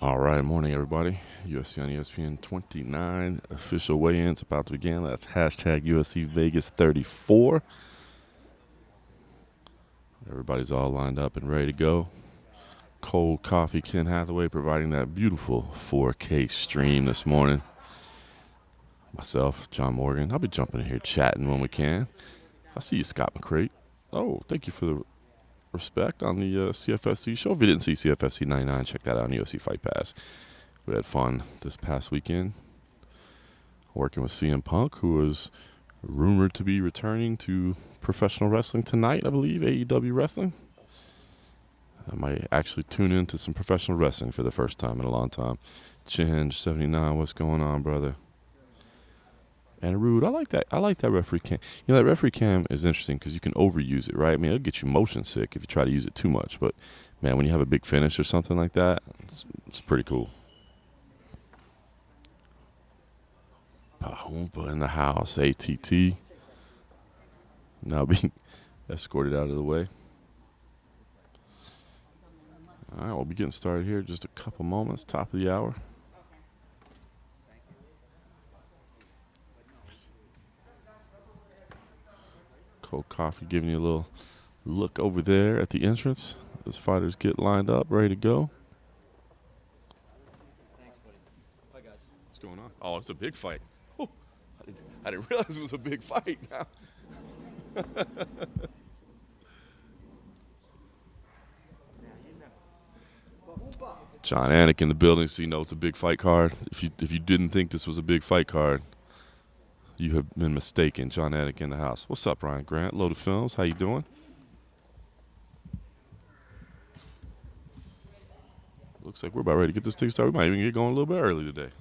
All right, morning, everybody. UFC on ESPN 29 official weigh-ins about to begin. That's hashtag UFC Vegas 34. Everybody's all lined up and ready to go. Cold coffee, Ken Hathaway providing that beautiful 4K stream this morning. Myself, John Morgan. I'll be jumping in here chatting when we can. I see you, Scott McCrate. Oh, thank you for the respect on the CFFC show. If you didn't see CFFC 99, check that out on UFC Fight Pass. We had fun this past weekend working with CM Punk, who is rumored to be returning to professional wrestling tonight, I believe, AEW wrestling. I might actually tune into some professional wrestling for the first time in a long time. Chinge79, what's going on, brother? And Rude, I like that. I like that referee cam. You know, that referee cam is interesting because you can overuse it, right? I mean, it'll get you motion sick if you try to use it too much. But, man, when you have a big finish or something like that, it's pretty cool. Pahumpa in the house, ATT. Now being escorted out of the way. All right, we'll be getting started here in just a couple moments, top of the hour. Cold coffee giving you a little look over there at the entrance. Those fighters get lined up, ready to go. Thanks, buddy. Bye, guys. What's going on? Oh, it's a big fight. Oh, I didn't realize it was a big fight now. John Anik in the building, so you know it's a big fight card. If you didn't think this was a big fight card, you have been mistaken. John Anik in the house. What's up, Ryan Grant? Loaded Films. How you doing? Looks like we're about ready to get this thing started. We might even get going a little bit early today.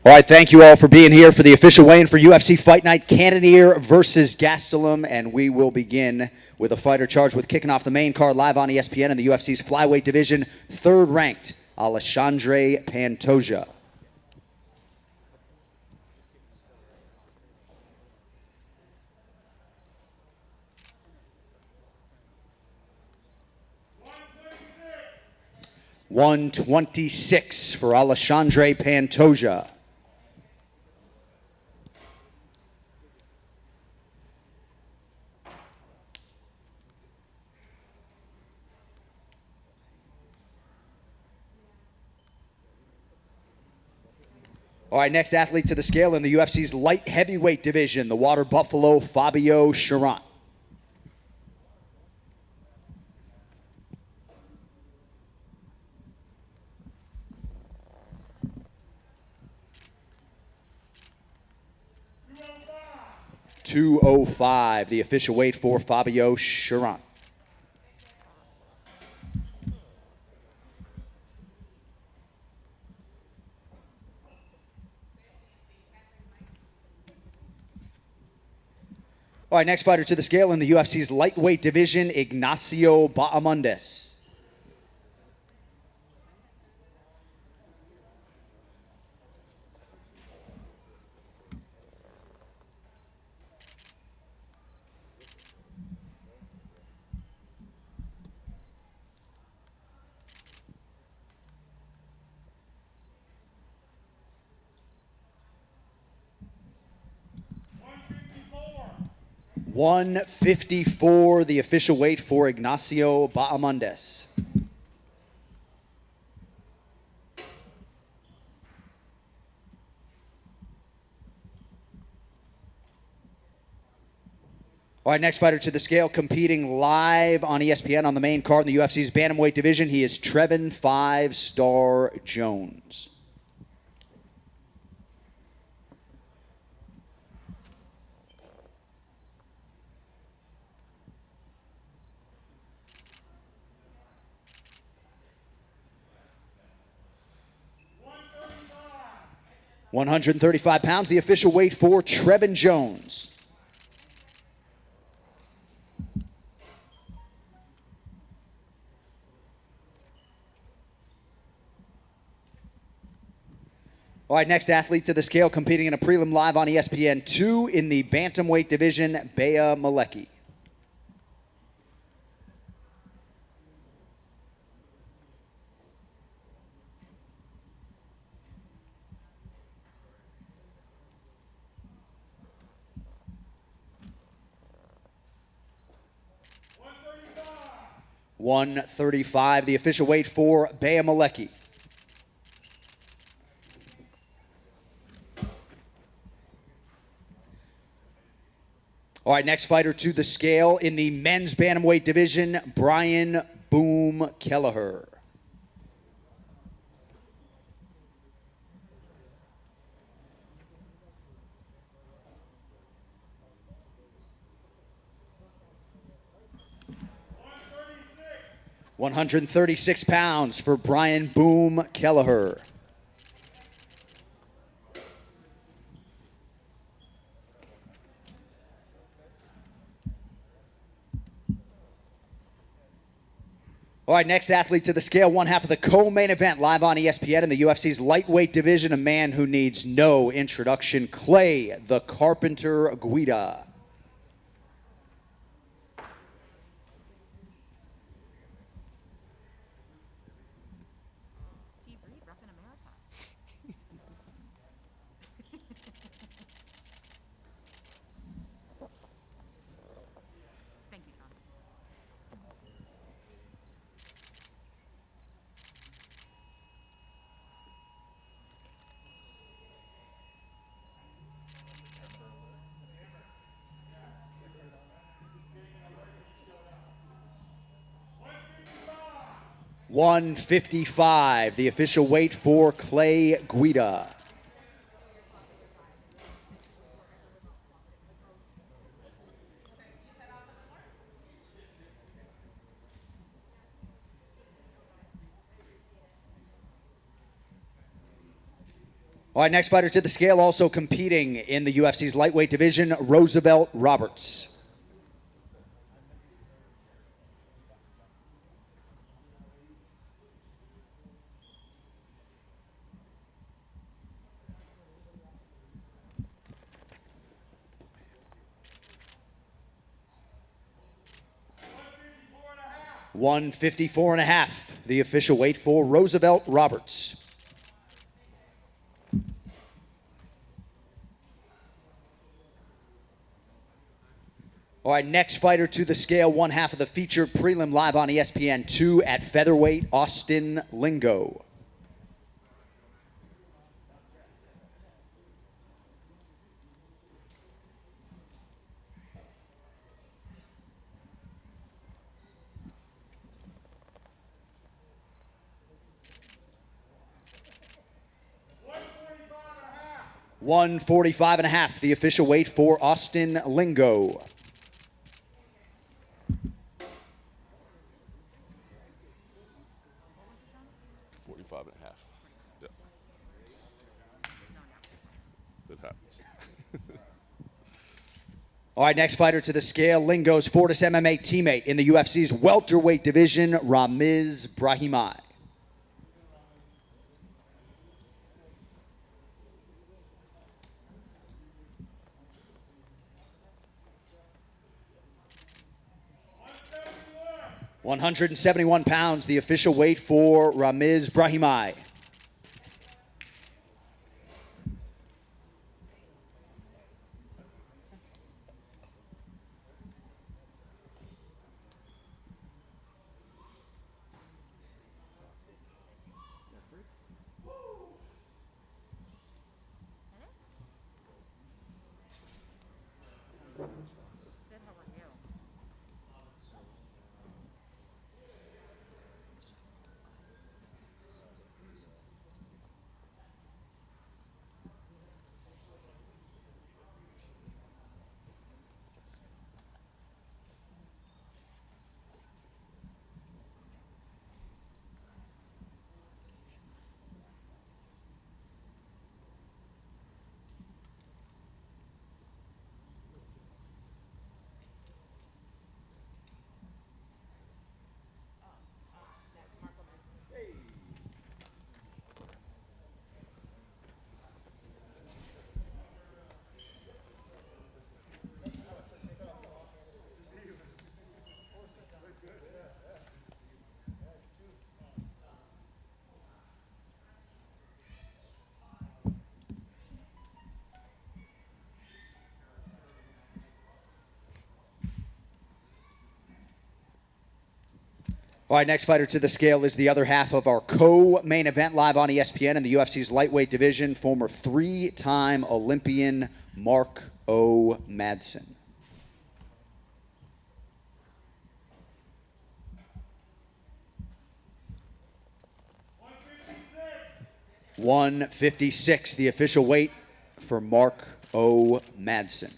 All right, thank you all for being here for the official weigh-in for UFC Fight Night, Cannonier versus Gastelum, and we will begin with a fighter charged with kicking off the main card live on ESPN in the UFC's flyweight division, third-ranked Alexandre Pantoja. $126 for Alexandre Pantoja. All right, next athlete to the scale in the UFC's light heavyweight division, the Water Buffalo, Fabio Cherant. $205, the official weight for Fabio Cherant. All right, next fighter to the scale in the UFC's lightweight division, Ignacio Bahamondes. $154, the official weight for Ignacio Bahamondes. All right, next fighter to the scale, competing live on ESPN on the main card in the UFC's bantamweight division. He is Trevin 5-Star Jones. £135, the official weight for Trevin Jones. All right, next athlete to the scale, competing in a prelim live on ESPN 2 in the bantamweight division, Bea Malecki. $135, the official weight for Bea Malecki. All right, next fighter to the scale in the men's bantamweight division, Brian Boom Kelleher. £136 for Brian Boom Kelleher. All right, next athlete to the scale, one half of the co-main event live on ESPN in the UFC's lightweight division, a man who needs no introduction, Clay the Carpenter Guida. $155, the official weight for Clay Guida. All right, next fighter to the scale, also competing in the UFC's lightweight division, Roosevelt Roberts. $154.5, the official weight for Roosevelt Roberts. All right, next fighter to the scale, one half of the featured prelim live on ESPN 2 at featherweight, Austin Lingo. $145.5, the official weight for Austin Lingo. Yep. It happens. All right, next fighter to the scale, Lingo's Fortis MMA teammate in the UFC's welterweight division, Ramiz Brahimaj. £171, the official weight for Ramiz Brahimaj. All right, next fighter to the scale is the other half of our co-main event live on ESPN in the UFC's lightweight division, former three-time Olympian Mark O. Madsen. $156, the official weight for Mark O. Madsen.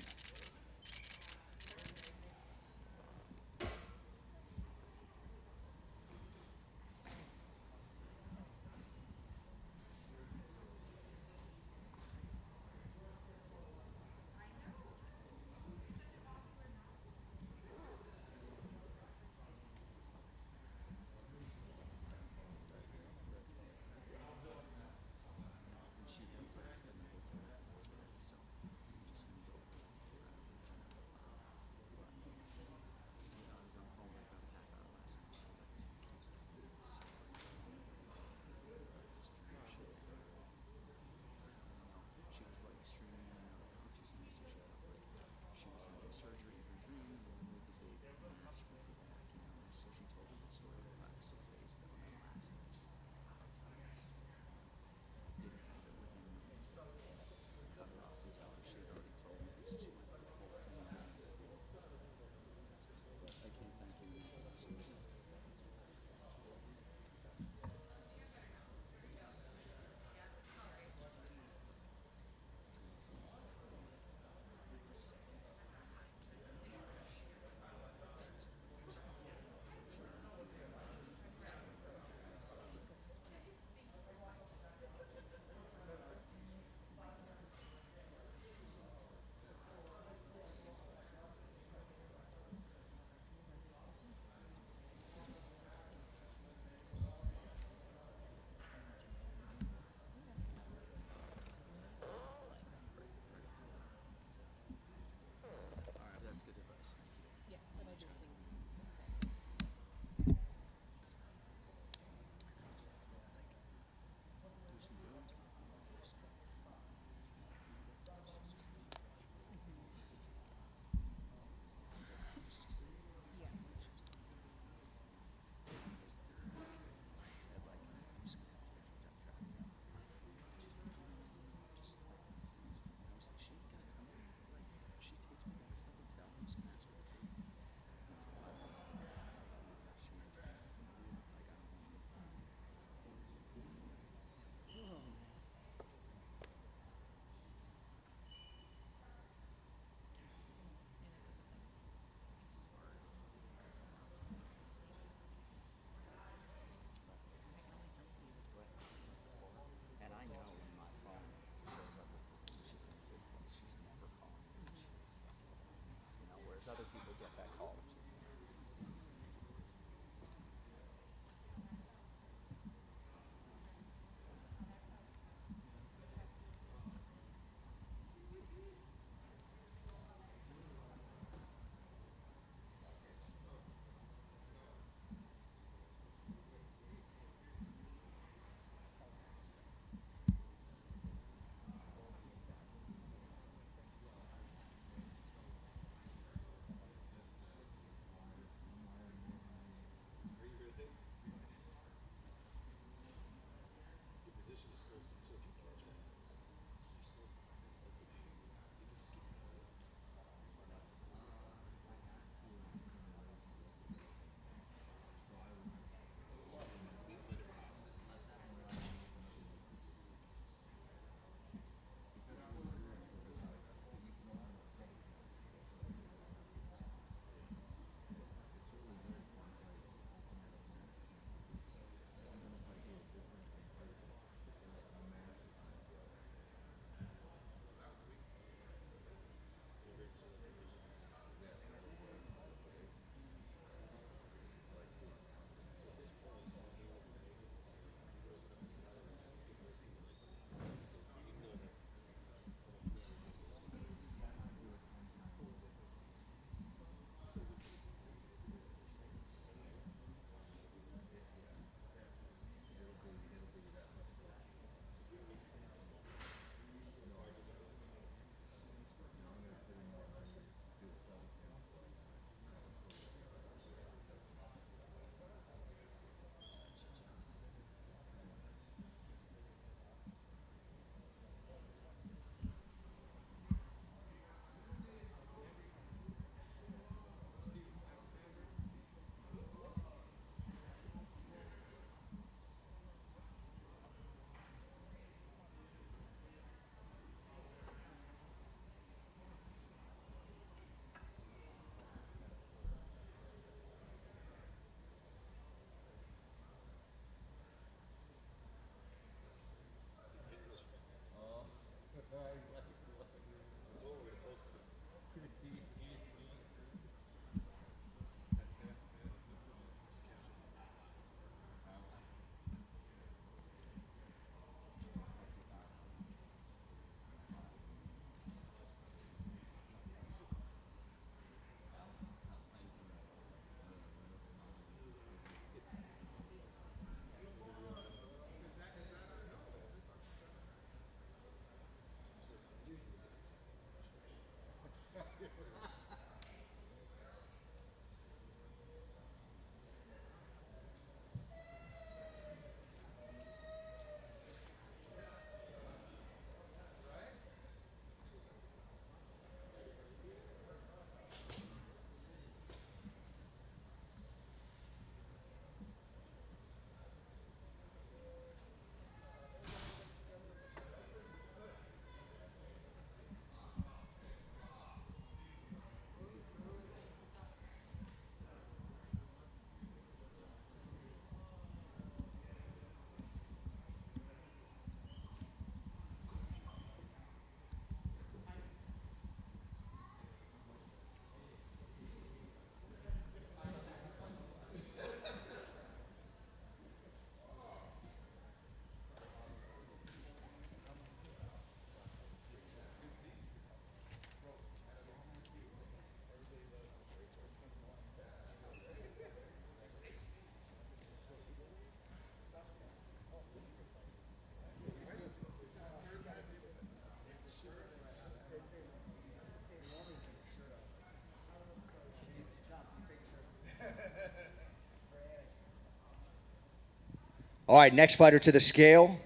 All right, next fighter to the scale,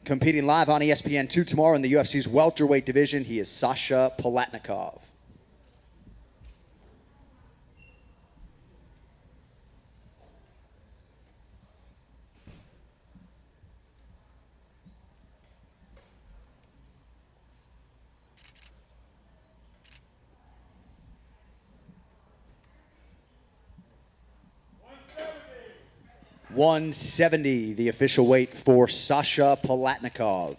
competing live on ESPN 2 tomorrow in the UFC's welterweight division. He is Sasha Palatnikov. 170, the official weight for Sasha Palatnikov.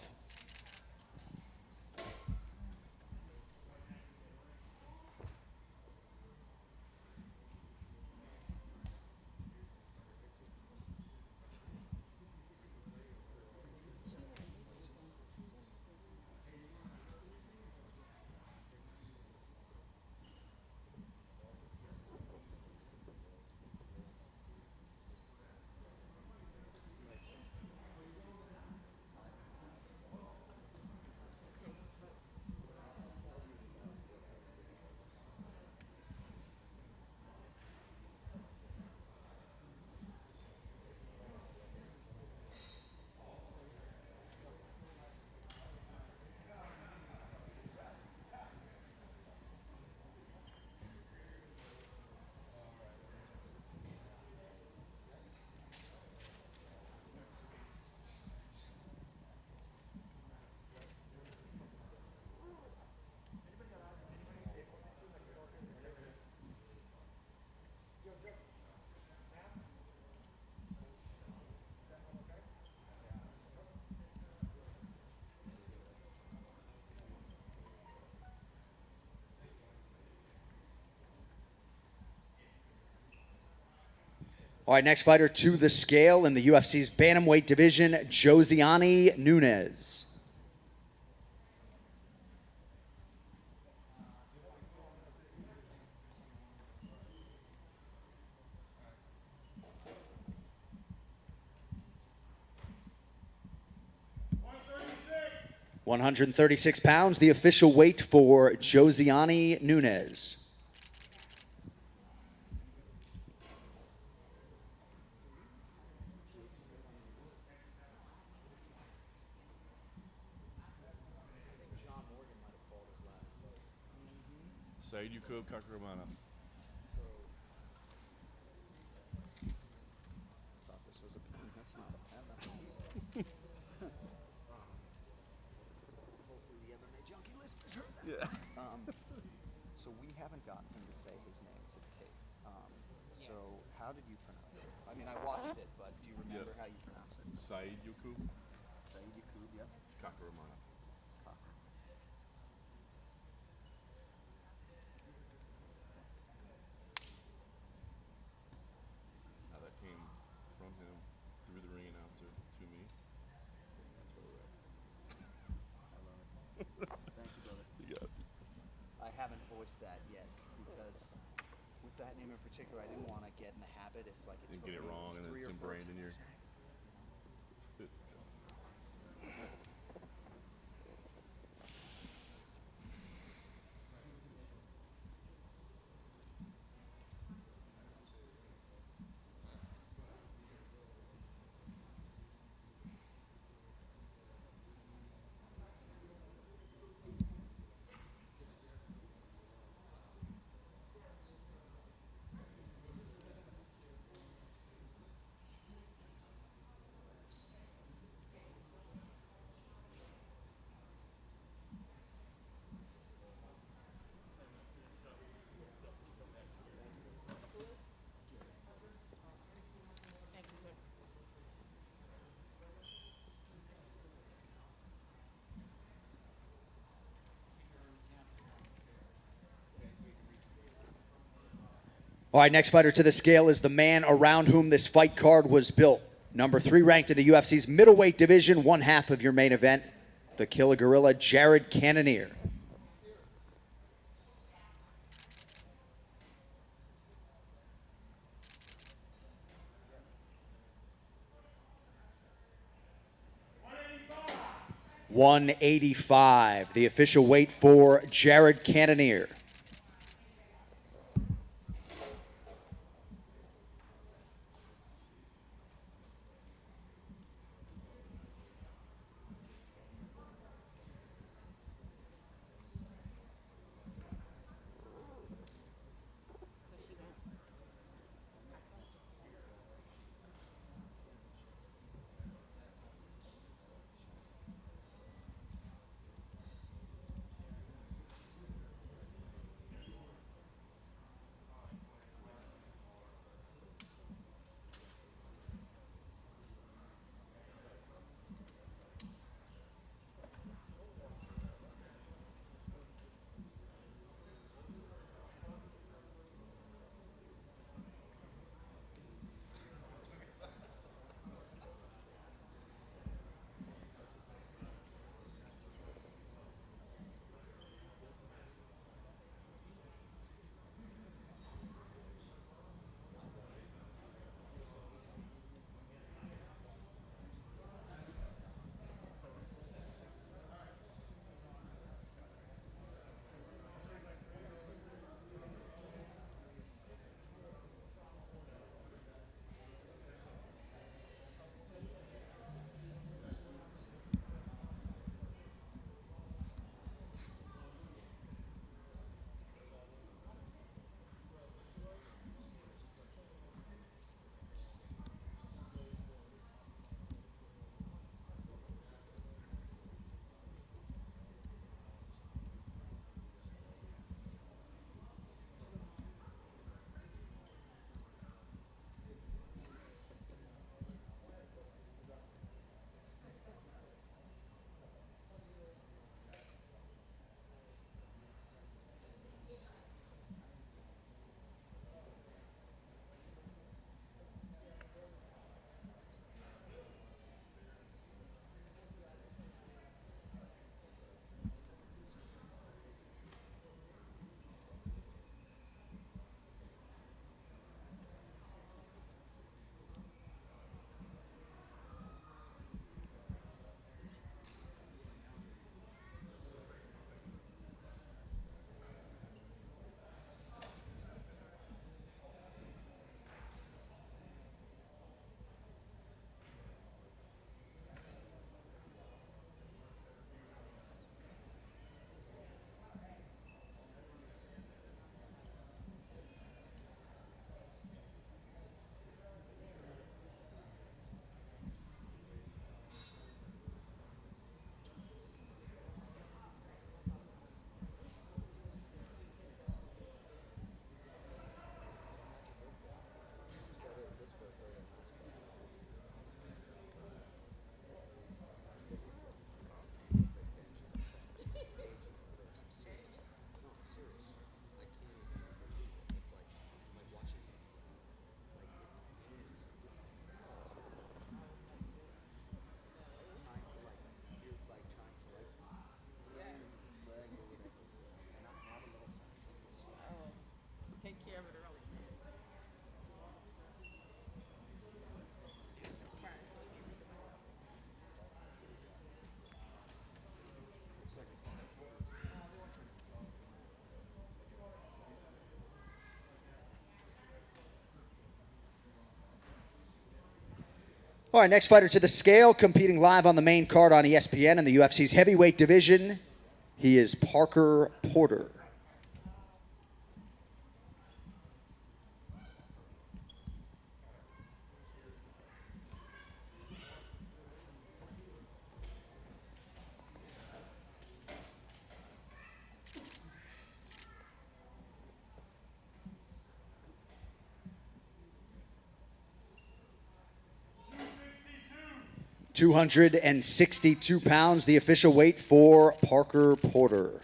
All right, next fighter to the scale in the UFC's bantamweight division, Josiane Nunes. $136. 136 pounds, the official weight for Josiane Nunes. Said Yakub Kakarumana. Thought this was a pen. That's not a pen. Hopefully the MMA Junkie listeners heard that. Yeah. So we haven't gotten him to say his name to the tape. So how did you pronounce it? I mean, I watched it, but do you remember how you pronounced it? Said Yakub Said Yakub, yeah. Kakarumana. Now that came from him through the ring announcer to me. That's where we're at. I love it. Thank you, brother. You got it. I haven't voiced that yet because with that name in particular, I didn't want to get in the habit if like it Didn't took get it me wrong and then 3 it's or 4 ingrained in your- times. All right, next fighter to the scale is the man around whom this fight card was built. Number 3 ranked in the UFC's middleweight division, one half of your main event, the Killer Gorilla, Jared Cannonier. $185, the official weight for Jared Cannonier. Take care of it early. All right, next fighter to the scale, competing live on the main card on ESPN in the UFC's heavyweight division. He is Parker Porter. £262, the official weight for Parker Porter.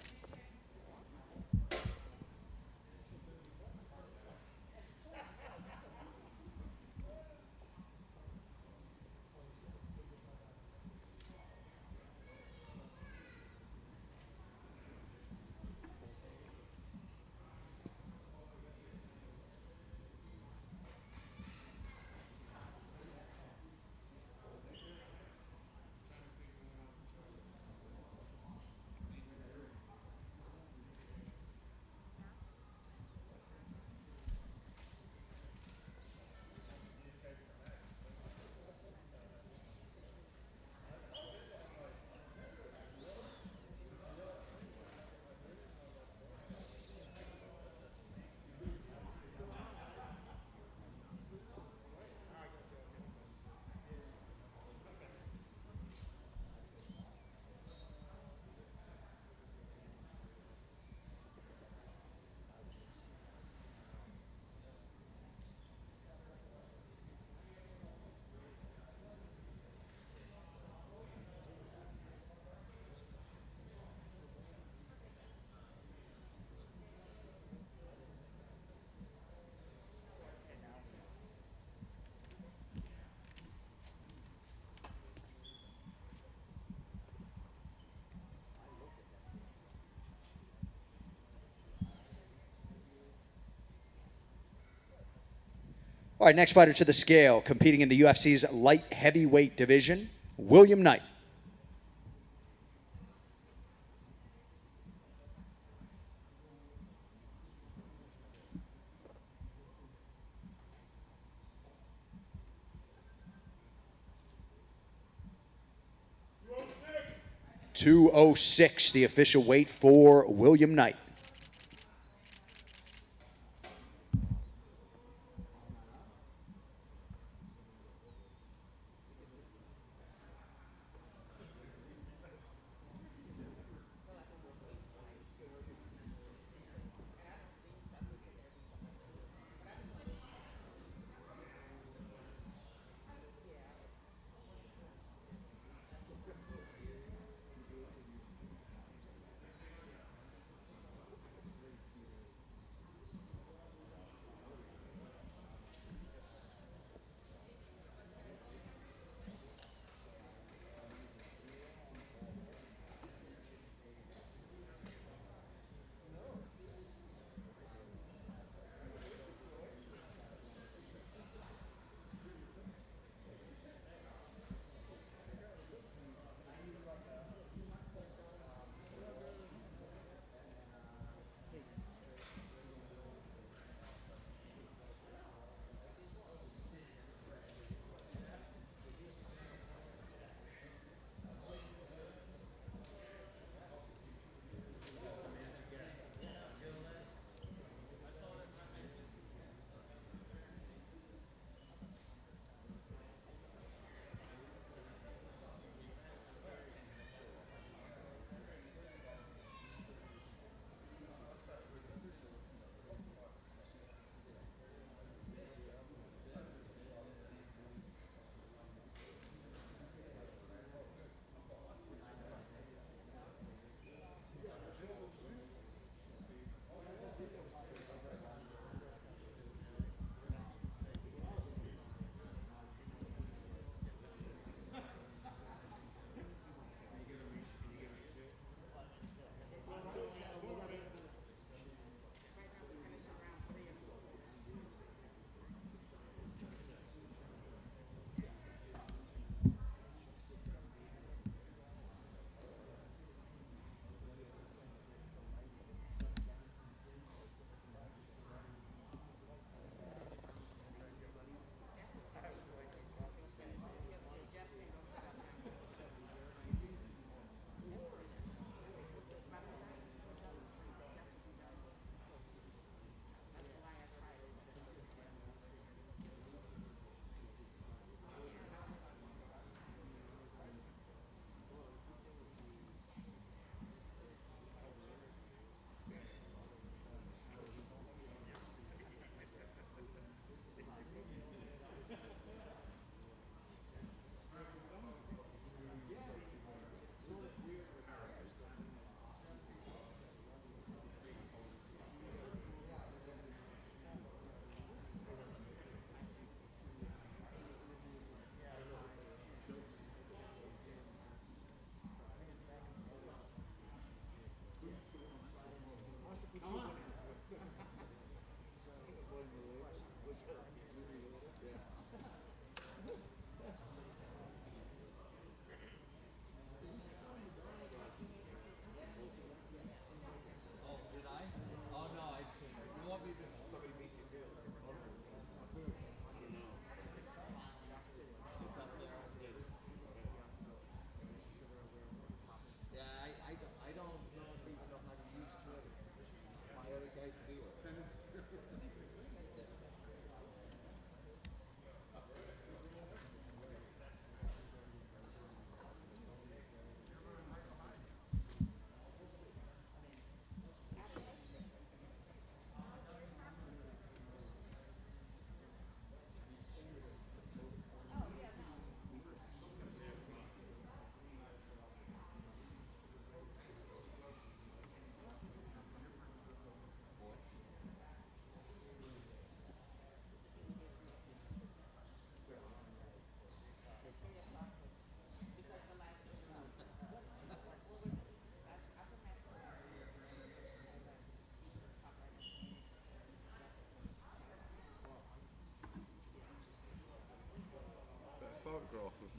All right, next fighter to the scale, competing in the UFC's light heavyweight division, William Knight. .206, the official weight for William Knight.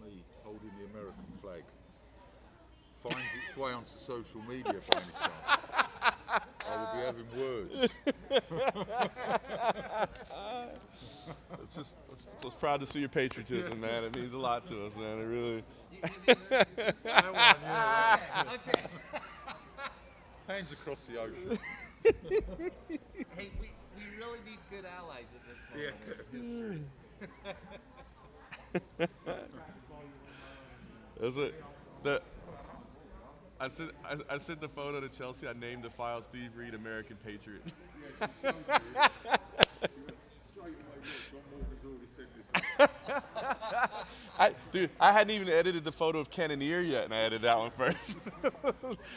me holding the American flag finds its way onto social media by any chance, I will be having words. I was proud to see your patriotism, man. It means a lot to us, man. It really. Hands across the ocean. Hey, we really need good allies at this moment in history. Is it? I sent the photo to Chelsea. I named the file Steve Reed, American Patriot. I hadn't even edited the photo of Cannonier yet, and I edited that one first.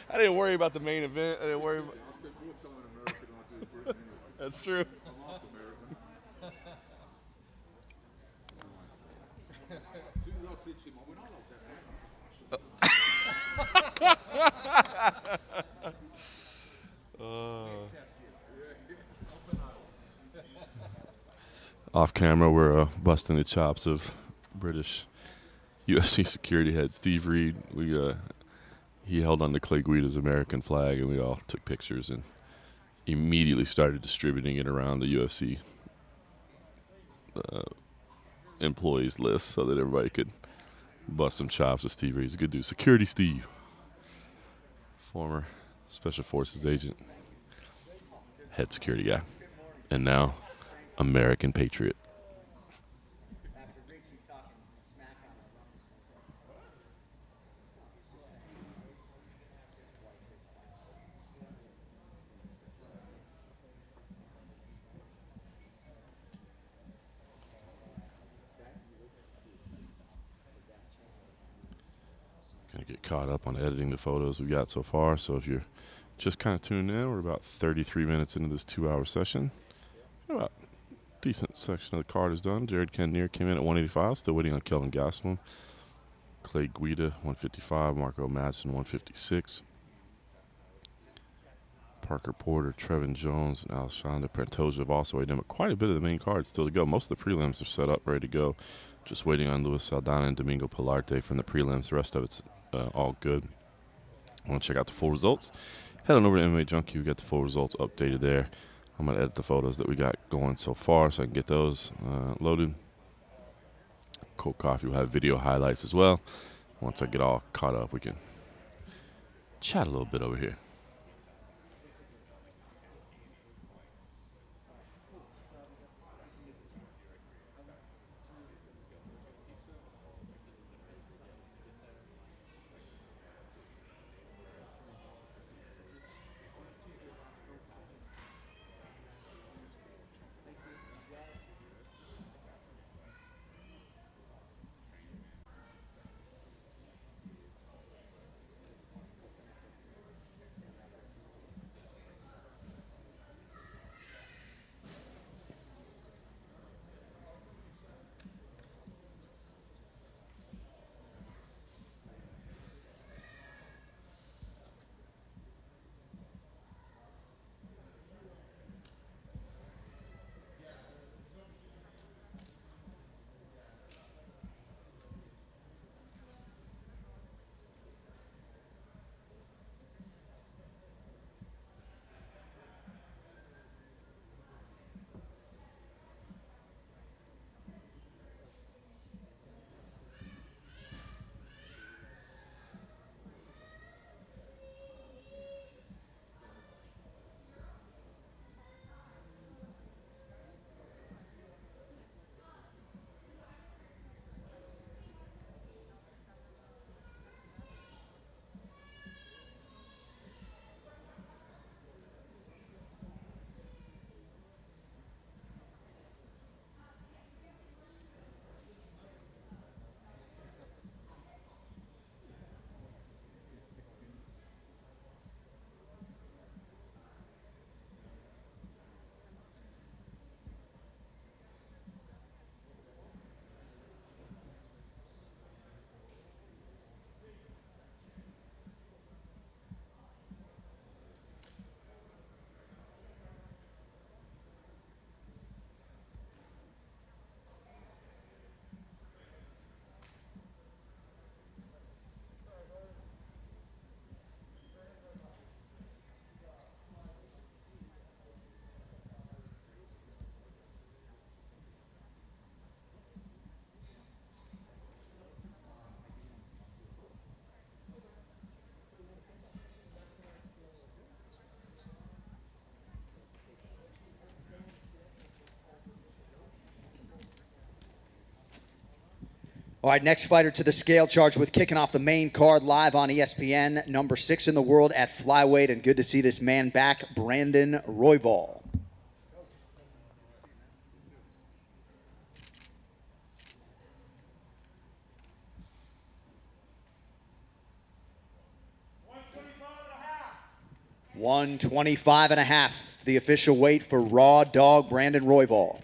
I didn't worry about the main event. I didn't worry about. I spent more time in America than I do in Britain anyway. That's true. I'm half American. As soon as I said to him, I went, I love that man. Off camera, we're busting the chops of British UFC security head Steve Reed. He held on to Clay Guida's American flag, and we all took pictures and immediately started distributing it around the UFC employees list so that everybody could bust some chops with Steve Reed. He's a good dude. Security Steve, former Special Forces agent, head security guy, and now American Patriot. Gonna get caught up on editing the photos we got so far. So if you're just kind of tuning in, we're about 33 minutes into this 2-hour session. About a decent section of the card is done. Jared Cannonier came in at 185, still waiting on Kelvin Gastelum. Clay Guida, 155. Marco Madsen, 156. Parker Porter, Trevin Jones, and Alexander Pantoja have also weighed in, but quite a bit of the main card still to go. Most of the prelims are set up, ready to go. Just waiting on Luis Saldana and Domingo Pilarte from the prelims. The rest of it's all good. Want to check out the full results? Head on over to MMA Junkie. We got the full results updated there. I'm going to edit the photos that we got going so far so I can get those loaded. Cold Coffee will have video highlights as well. Once I get all caught up, we can chat a little bit over here. All right, next fighter to the scale, charged with kicking off the main card live on ESPN, number 6 in the world at flyweight, and good to see this man back, Brandon Royval. $125.5, the official weight for Raw Dog Brandon Royval.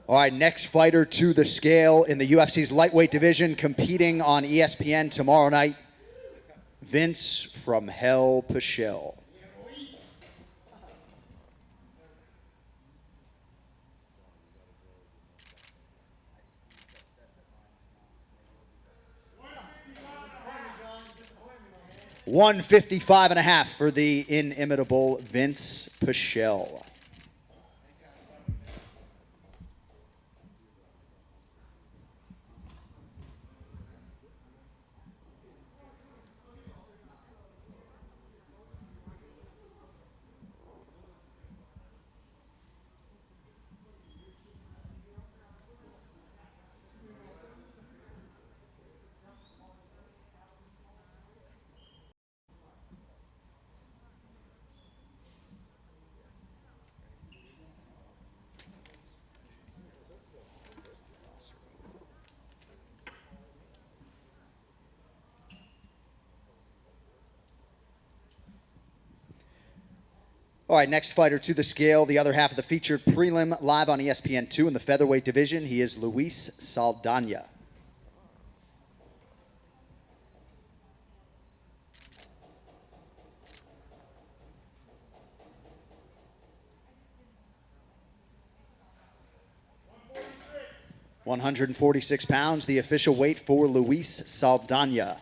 All right, next fighter to the scale in the UFC's lightweight division, competing on ESPN tomorrow night, Vince from Hell Pichel. $155.5 for the inimitable Vince Pichel. All right, next fighter to the scale, the other half of the featured prelim live on ESPN2 in the featherweight division. He is Luis Saldana. £146, the official weight for Luis Saldana.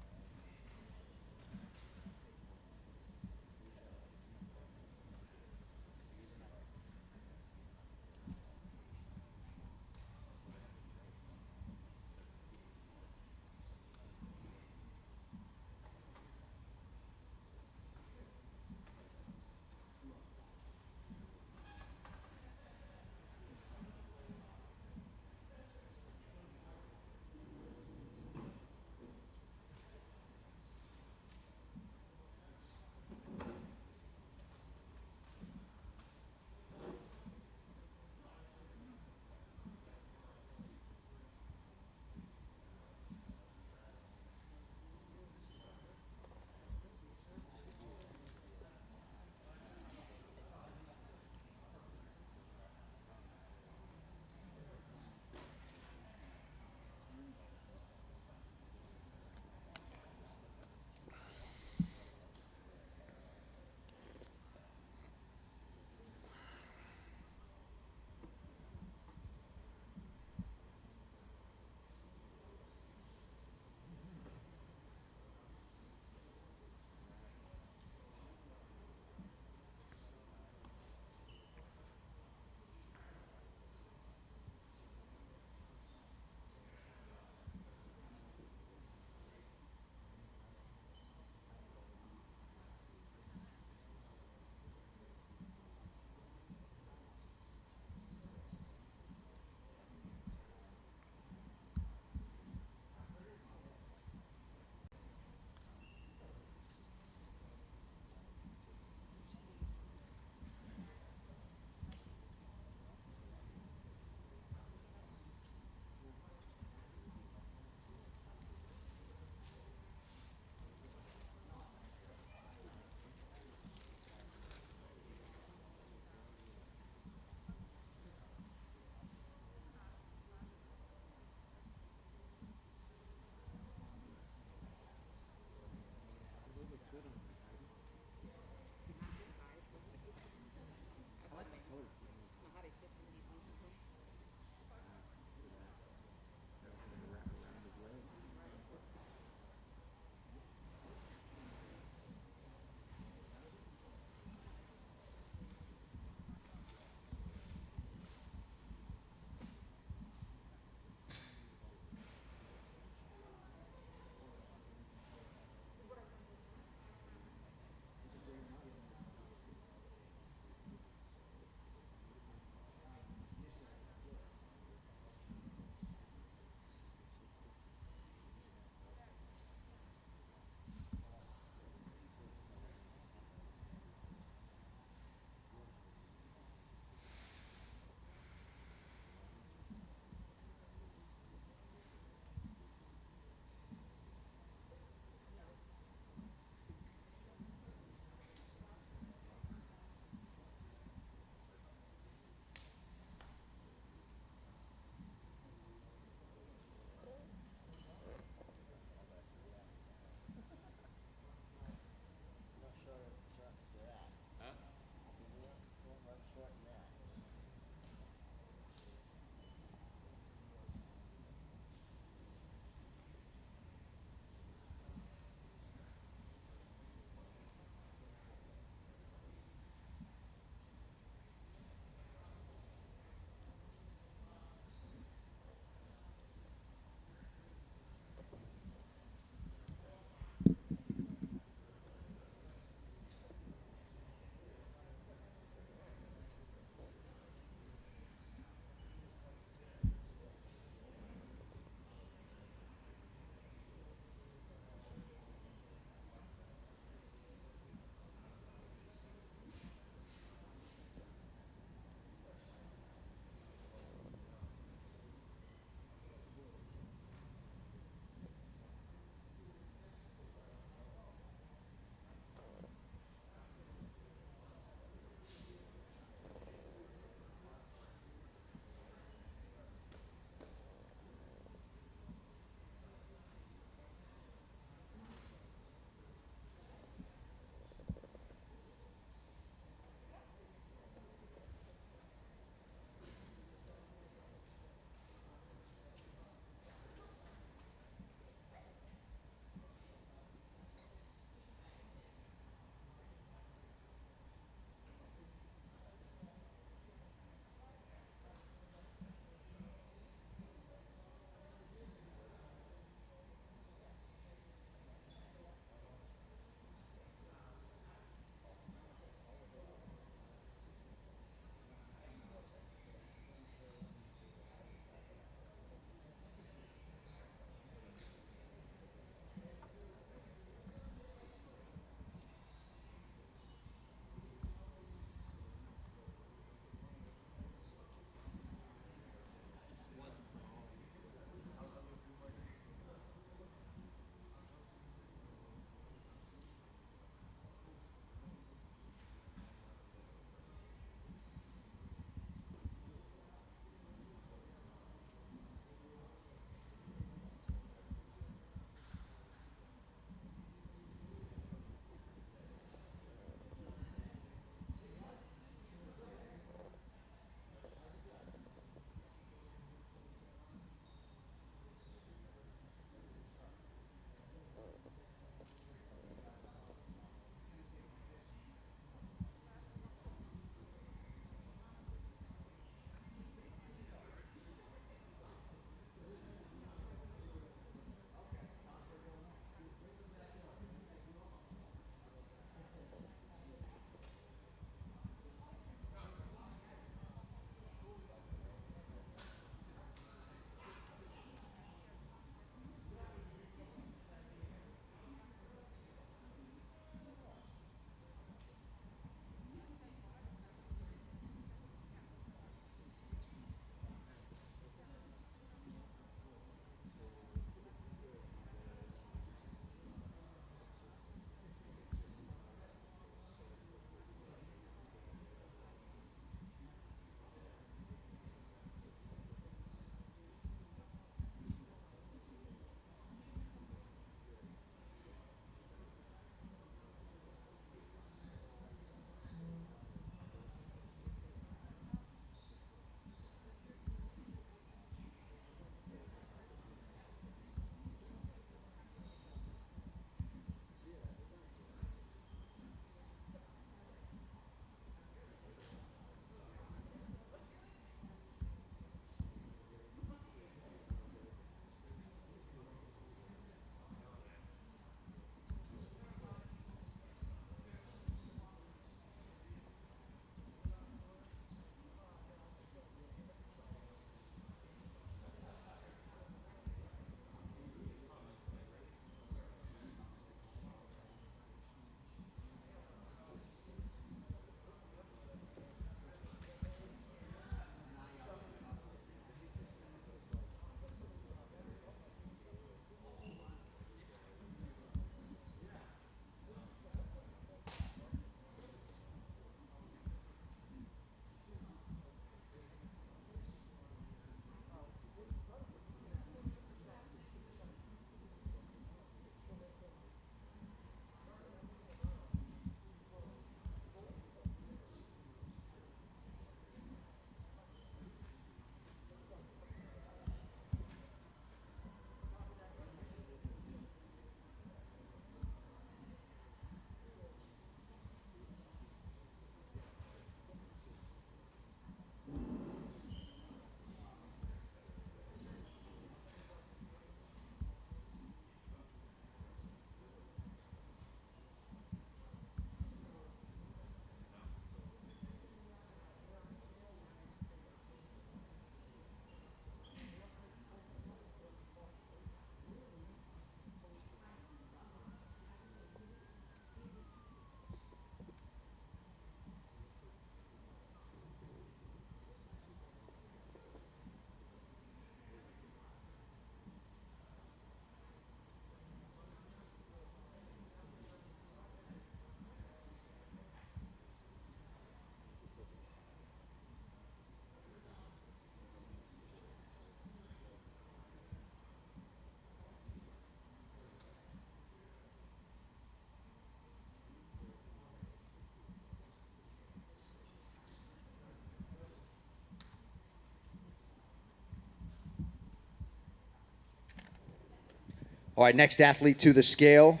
All right, next athlete to the scale,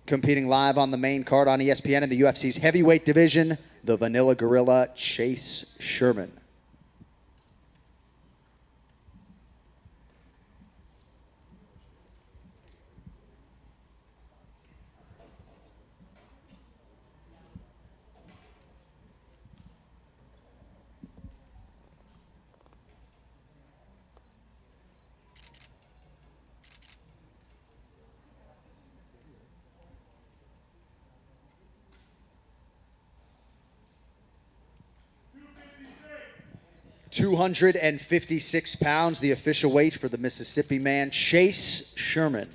competing live on the main card on ESPN in the UFC's heavyweight division, the Vanilla Gorilla, Chase Sherman. £256, the official weight for the Mississippi man, Chase Sherman.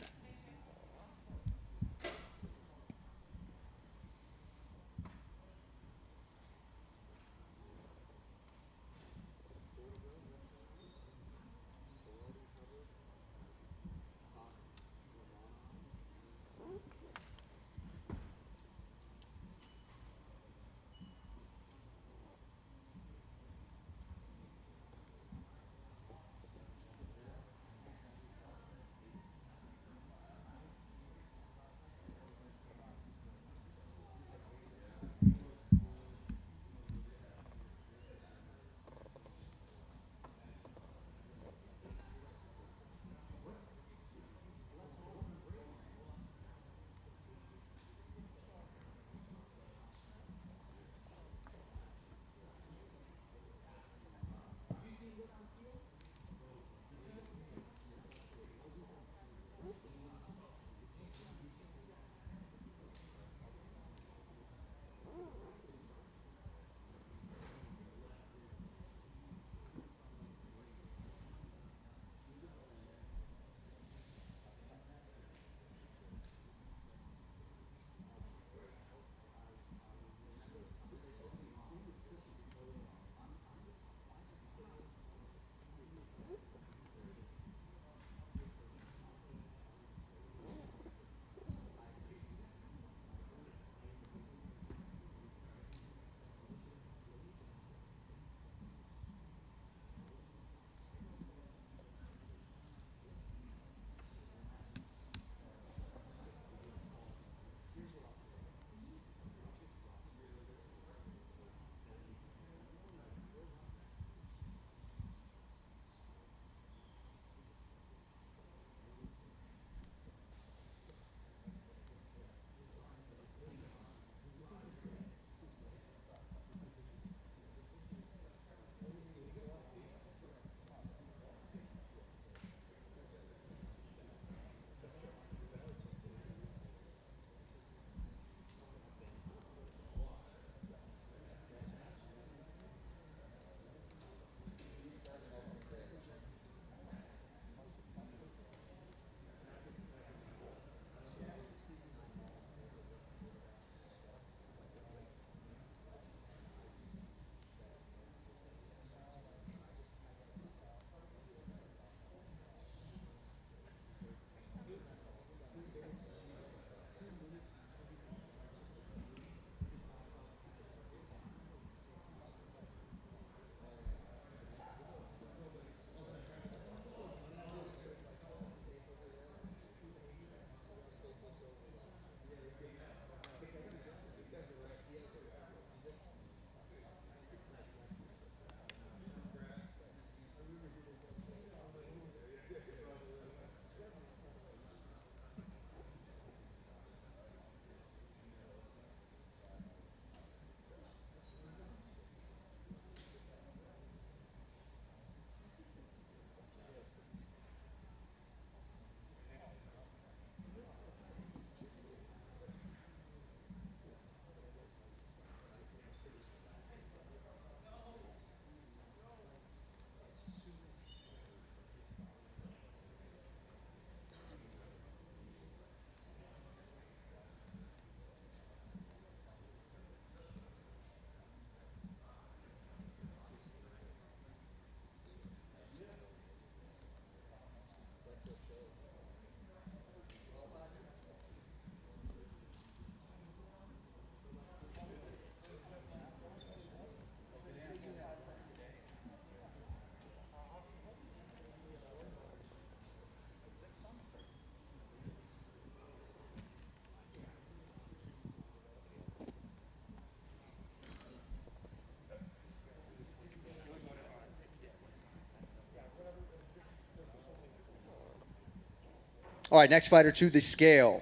All right, next fighter to the scale,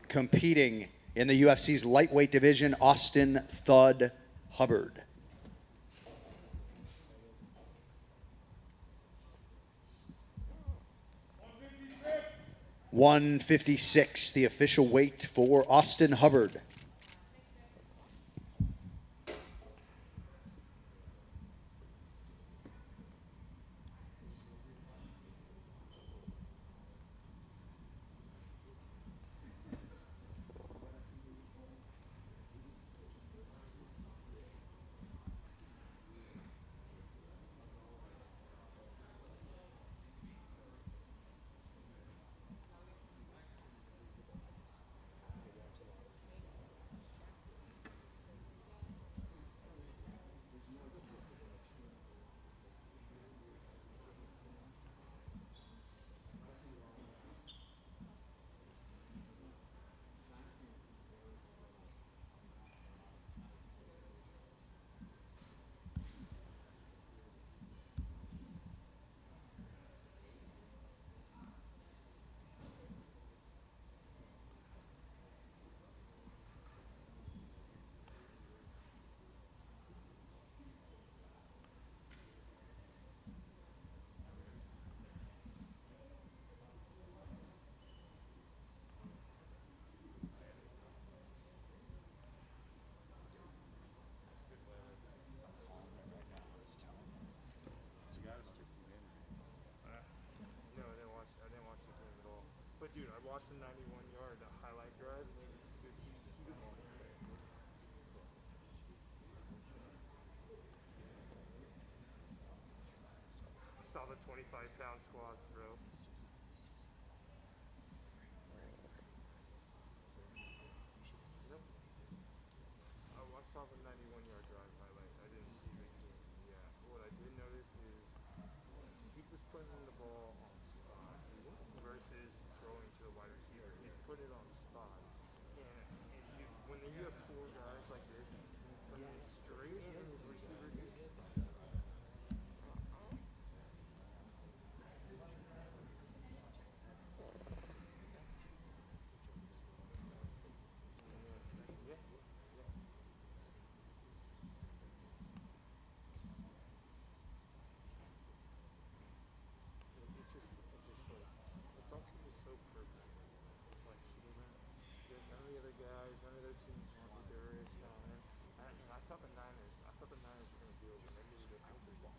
competing in the UFC's lightweight division, Austin Thud Hubbard. 156, the official weight for Austin Hubbard. No, I didn't watch the game at all. But dude, I watched the 91-yard highlight drive. Dude, he was I saw the 25-pound squats, bro. I saw the 91-yard drive highlight. I didn't see the game. Yeah. What I did notice is he was putting the ball on spots versus throwing to the wide receiver. He's put it on spots. And you, when you have four guys like this, putting it straight and his receiver just it's also just so perfect. Like she doesn't, none of the other guys, none of their teams want to do risk on him. I thought the Niners were going to do it, but they moved it out as well.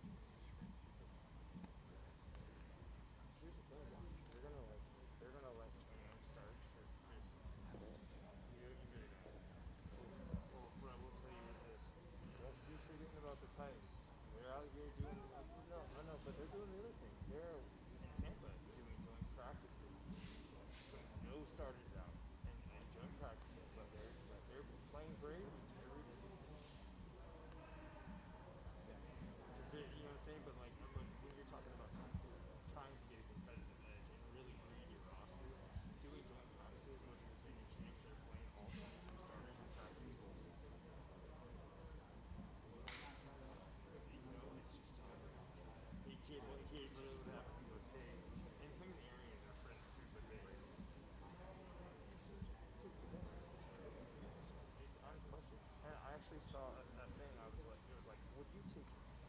Here's the thing, they're gonna let Cam start. You really don't. Well, what I will tell you is this: don't be forgetting about the Titans. They're out here doing no, but they're doing the other thing. They're in Tampa doing joint practices, putting no starters out and joint practices, but they're playing great. You know what I'm saying? But like when you're talking about trying to get a competitive edge and really read your roster, doing joint practices wasn't the same in camps. They're playing all 22 starters in practice. You know, it's just he literally would have to go stay. And him and Arians are friends too, but it's unquestioned. And I actually saw a thing. It was like, would you take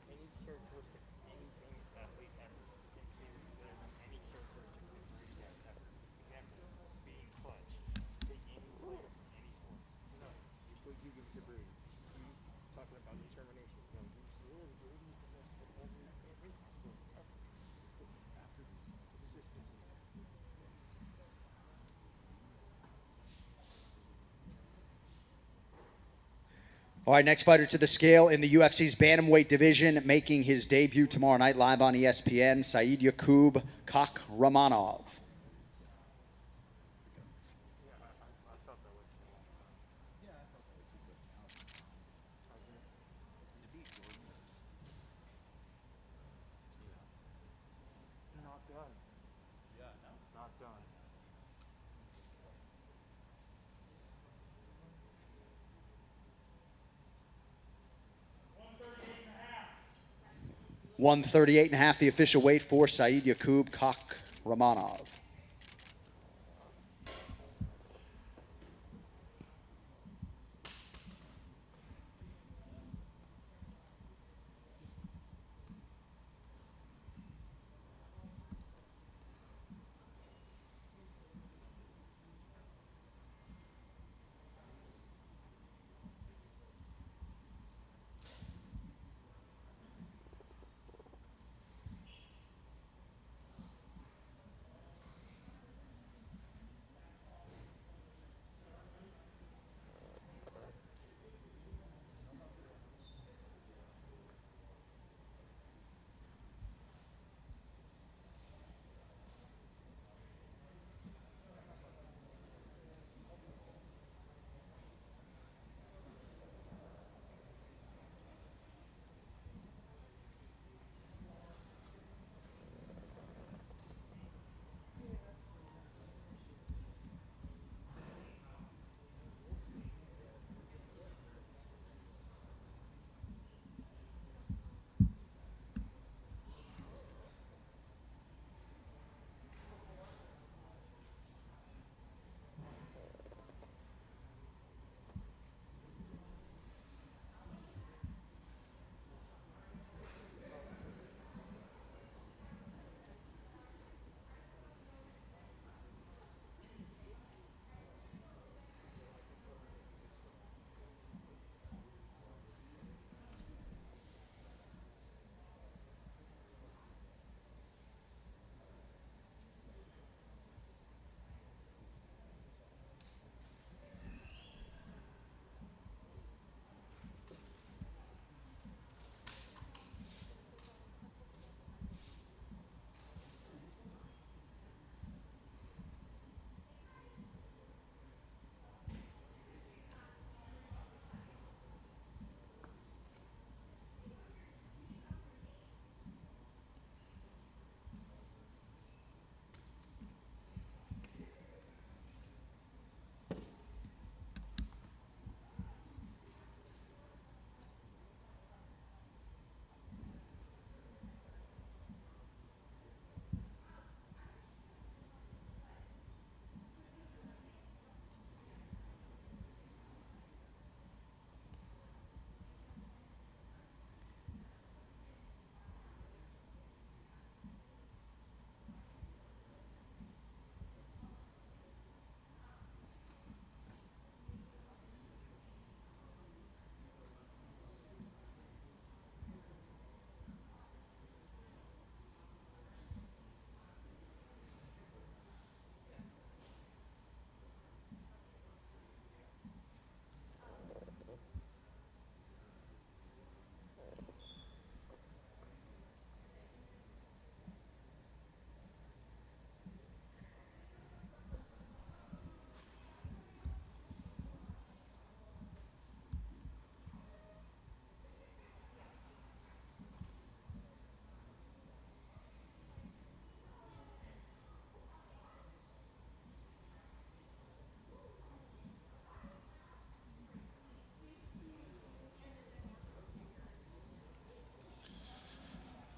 any characteristic, anything athlete ever, and say it's better than any characteristic that Brady has ever? Example, being clutch. Take any player from any sport. No, what you give to Brady. You talking about determination. No, Brady's the best at every sport ever. After this consistency. All right, next fighter to the scale in the UFC's bantamweight division, making his debut tomorrow night live on ESPN, Said Yakub Kakhramonov. I felt that way for a long time. Yeah, I felt that way too, but to beat Jordan is not done. Yeah, no. Not done. 138.5, the official weight for Said Yakub Kakhramonov.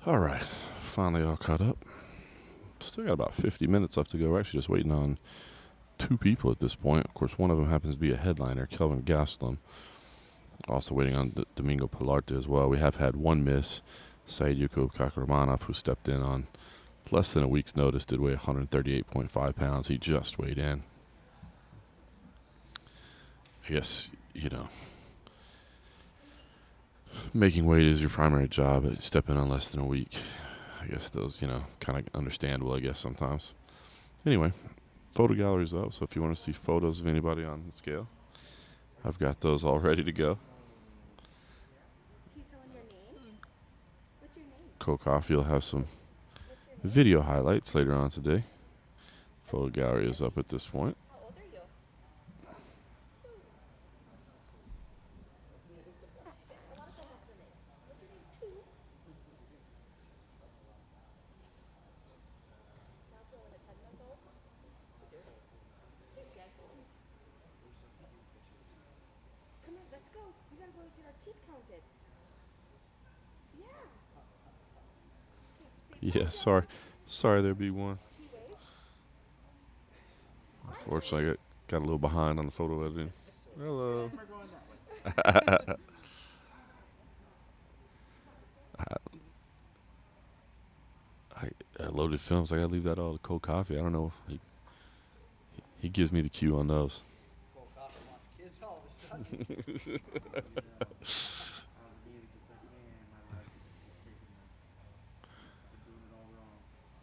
All right, finally all caught up. Still got about 50 minutes left to go. We're actually just waiting on 2 people at this point. Of course, one of them happens to be a headliner, Kelvin Gastelum. Also waiting on Domingo Pilarte as well. We have had one miss, Said Yukub Kakramanov, who stepped in on less than a week's notice, did weigh 138.5 pounds. He just weighed in. I guess, making weight is your primary job, but stepping on less than a week, I guess those, kind of understandable, I guess, sometimes. Anyway, photo gallery's up, so if you want to see photos of anybody on the scale, I've got those all ready to go. Can you tell them your name? What's your name? Cole Coffee will have some video highlights later on today. Photo gallery is up at this point. How old are you? A lot of times that's her name. What's your name? Two. Now for when a 10-month-old? They're geckos. Come on, let's go. We gotta go get our teeth counted. Yeah. Yeah, sorry there be one. Unfortunately, I got a little behind on the photo editing. Hello. I loaded films. I gotta leave that all to Cole Coffee. I don't know. He gives me the cue on those. Cole Coffee wants kids all of a sudden.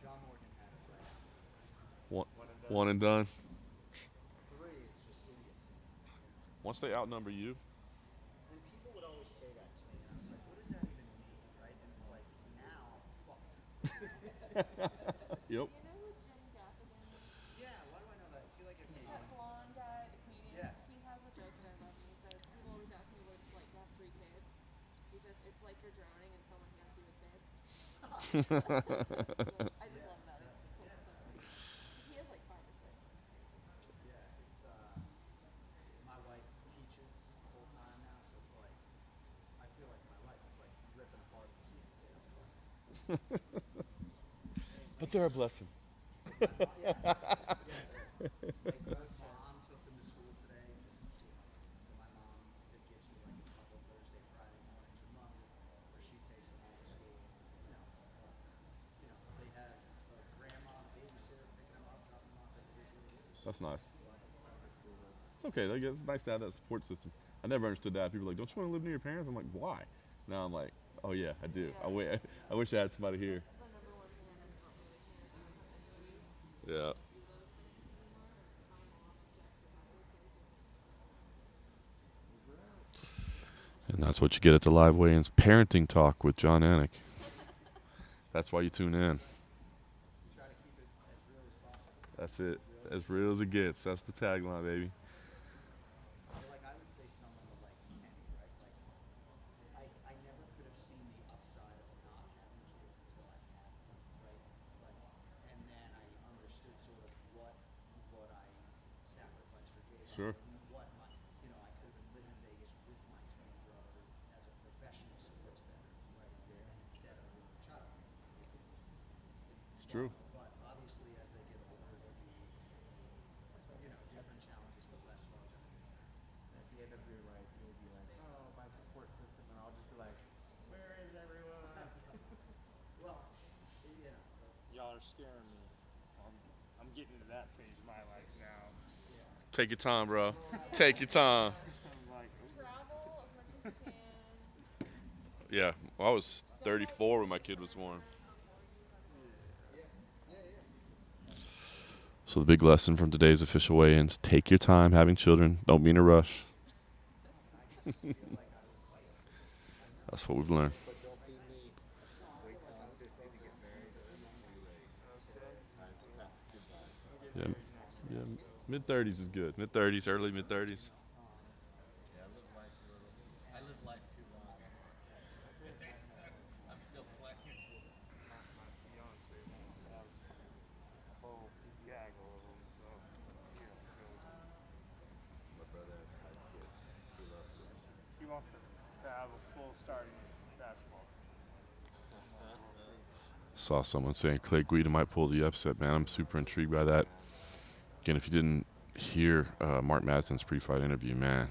John Morgan had it right. One and done. 3 is just idiocy. Once they outnumber you. And people would always say that to me, and I was like, what does that even mean, right? And it's like, now, fuck. Yep. You know who Jim Gaffigan is? Yeah, why do I know that? Is he like a Canadian? That blonde guy, the comedian. Yeah. He has a joke that I love, and he says, people always ask me what it's like to have 3 kids. He says, it's like you're drowning and someone hands you a kid. I just love that. It's so funny. He has like 5 or 6. Yeah, it's, my wife teaches full time now, so it's like, I feel like my life is like ripping apart the seams, you know? But they're a blessing. Like, mom took them to school today, so my mom gives me like a couple Thursday, Friday mornings a month where she takes them all to school. They have a grandma, babysitter picking them up, dropping them off. It is what it is. That's nice. It's okay. It's nice to have that support system. I never understood that. People are like, don't you want to live near your parents? I'm like, why? Now I'm like, oh yeah, I do. I wish I had somebody here. The number one thing I miss about living here is not having to do Yeah. those things anymore, and how my mom gets to have their kids. And that's what you get at the live weigh-ins. Parenting talk with John Anik. That's why you tune in. Try to keep it as real as possible. That's it. As real as it gets. That's the tagline, baby. Like I would say someone like Kenny, right? Like I never could have seen the upside of not having kids until I had them, right? And then I understood sort of what I sacrificed or gave up. Sure. And what I could have been living in Vegas with my twin brother as a professional sports bettor, right? And instead of a child. It's true. But obviously, as they get older, there'll be, different challenges, but less large concern. At the end of your life, you'll be like, oh, my support system, and I'll just be like, where is everyone? Well, Y'all are scaring me. I'm getting to that phase of my life now. Take your time, bro. Take your time. I'm like, Travel as much as you can. Yeah. Well, I was 34 when my kid was born. So the big lesson from today's official weigh-ins: take your time having children. Don't be in a rush. That's what we've learned. But don't be me. Wait till I'm 50 to get married. Time's past goodbye. Yeah. Mid-30s is good. Mid-30s, early mid-30s. Yeah, I live life too long. I'm still playing. my fiance has a whole gaggle of them, so My brother has 5 kids. He loves it. she wants to have a full starting basketball team. Saw someone saying Clay Guida might pull the upset, man. I'm super intrigued by that. Again, if you didn't hear Mark Madsen's pre-fight interview, man,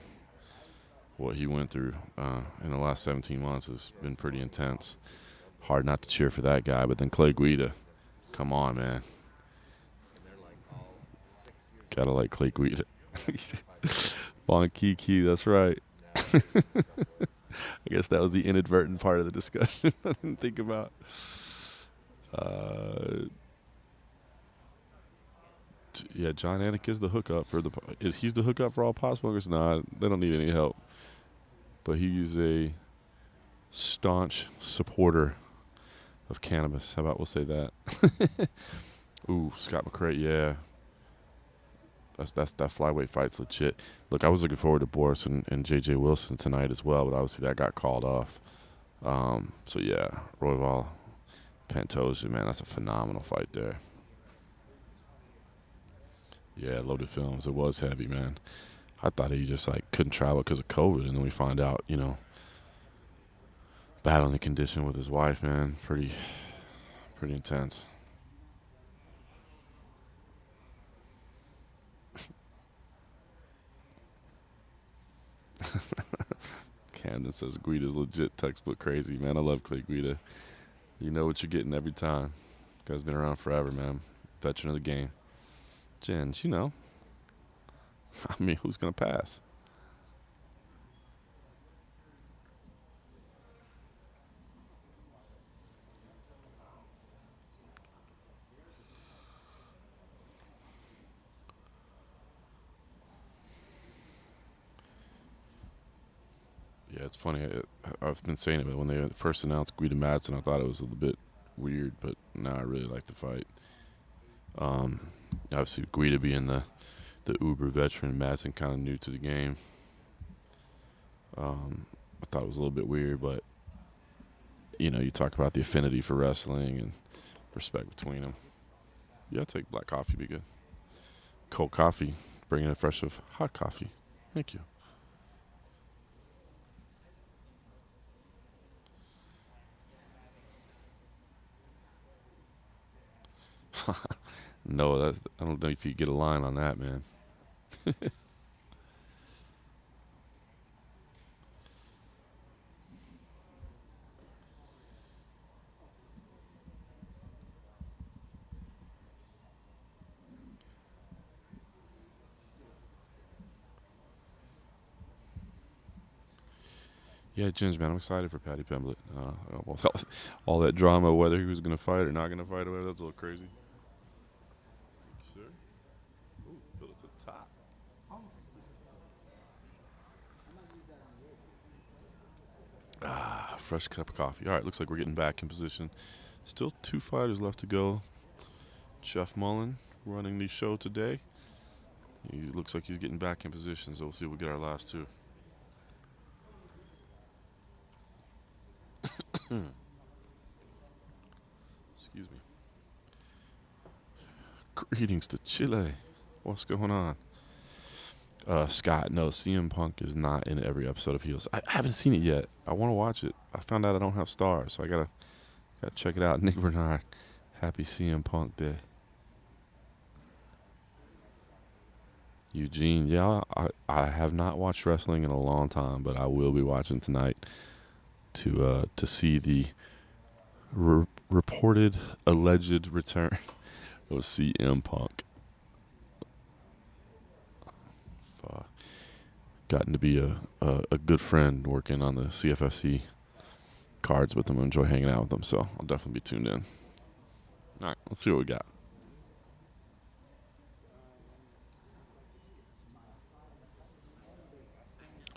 what he went through in the last 17 months has been pretty intense. Hard not to cheer for that guy, but then Clay Guida, come on, man. Gotta like Clay Guida. Bon Kiki, that's right. I guess that was the inadvertent part of the discussion I didn't think about. Yeah, John Anik is the hookup for he's the hookup for all pot smokers? Nah, they don't need any help. But he's a staunch supporter of cannabis. How about we'll say that? Ooh, Scott McCray, yeah. That flyweight fight's legit. Look, I was looking forward to Boris and JJ Wilson tonight as well, but obviously that got called off. So yeah, Royval, Pantoja, man, that's a phenomenal fight there. Yeah, Loaded Films. It was heavy, man. I thought he just like couldn't travel because of COVID, and then we find out, you know, battling the condition with his wife, man. Pretty intense. Camden says Guida's legit textbook crazy, man. I love Clay Guida. You know what you're getting every time. Guy's been around forever, man. Veteran of the game. Jens, you know. I mean, who's going to pass? Yeah, it's funny. I've been saying it, but when they first announced Guida Madsen, I thought it was a little bit weird, but now I really like the fight. Obviously, Guida being the uber veteran, Madsen kind of new to the game. I thought it was a little bit weird, but you know, you talk about the affinity for wrestling and respect between them. Yeah, I'll take black coffee, be good. Cold coffee, bringing it fresh of hot coffee. Thank you. No, I don't know if you get a line on that, man. Yeah, Jens, man, I'm excited for Paddy Pimblett. All that drama, whether he was going to fight or not going to fight, or whatever, that's a little crazy. Sir? Ooh, fill it to the top. Ah, fresh cup of coffee. All right, looks like we're getting back in position. Still 2 fighters left to go. Jeff Mullen running the show today. He looks like he's getting back in position, so we'll see if we get our last 2. Excuse me. Greetings to Chile. What's going on? Scott, no, CM Punk is not in every episode of Heels. I haven't seen it yet. I want to watch it. I found out I don't have stars, so I gotta check it out. Nick Bernard, happy CM Punk Day. Eugene, yeah, I have not watched wrestling in a long time, but I will be watching tonight to see the reported alleged return of CM Punk. Gotten to be a good friend working on the CFFC cards with them. I enjoy hanging out with them, so I'll definitely be tuned in. All right, let's see what we got.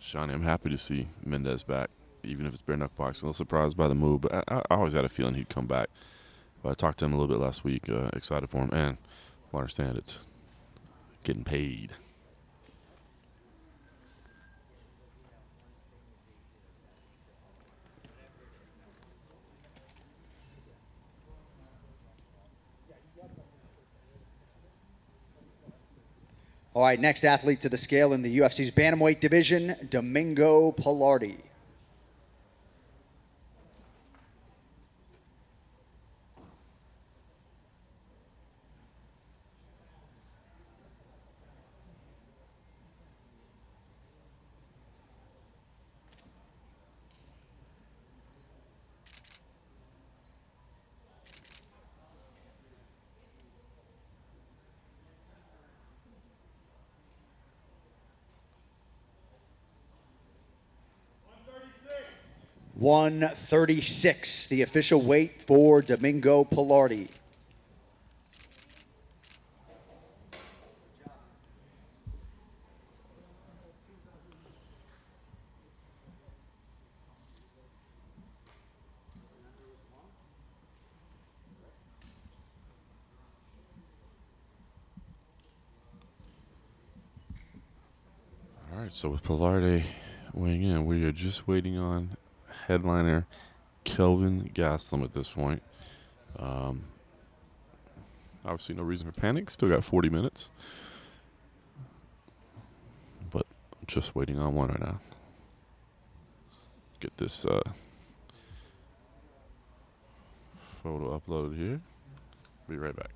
Shawnee, I'm happy to see Mendez back, even if it's bare knuckle boxing. A little surprised by the move, but I always had a feeling he'd come back. But I talked to him a little bit last week. Excited for him, and I understand it's getting paid. All right, next athlete to the scale in the UFC's bantamweight division, Domingo Pilardi. 136, the official weight for Domingo Pilardi. All right, so with Pilardi weighing in, we are just waiting on headliner Kelvin Gastelum at this point. Obviously, no reason to panic. Still got 40 minutes. But just waiting on one right now. Get this photo uploaded here. Be right back.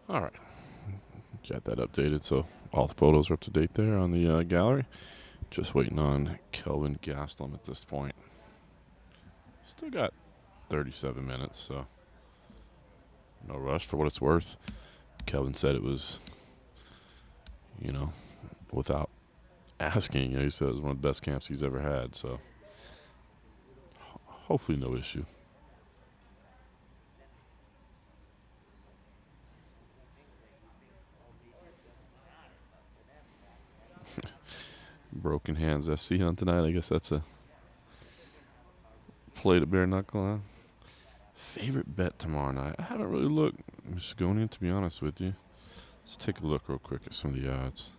All right. Got that updated, so all the photos are up to date there on the gallery. Just waiting on Kelvin Gastelum at this point. Still got 37 minutes, so no rush for what it's worth. Kelvin said it was, without asking, he said it was one of the best camps he's ever had, so hopefully no issue. Broken Hands FC on tonight. I guess that's a play to bare knuckle on. Favorite bet tomorrow night? I haven't really looked. I'm just going in, to be honest with you. Let's take a look real quick at some of the odds.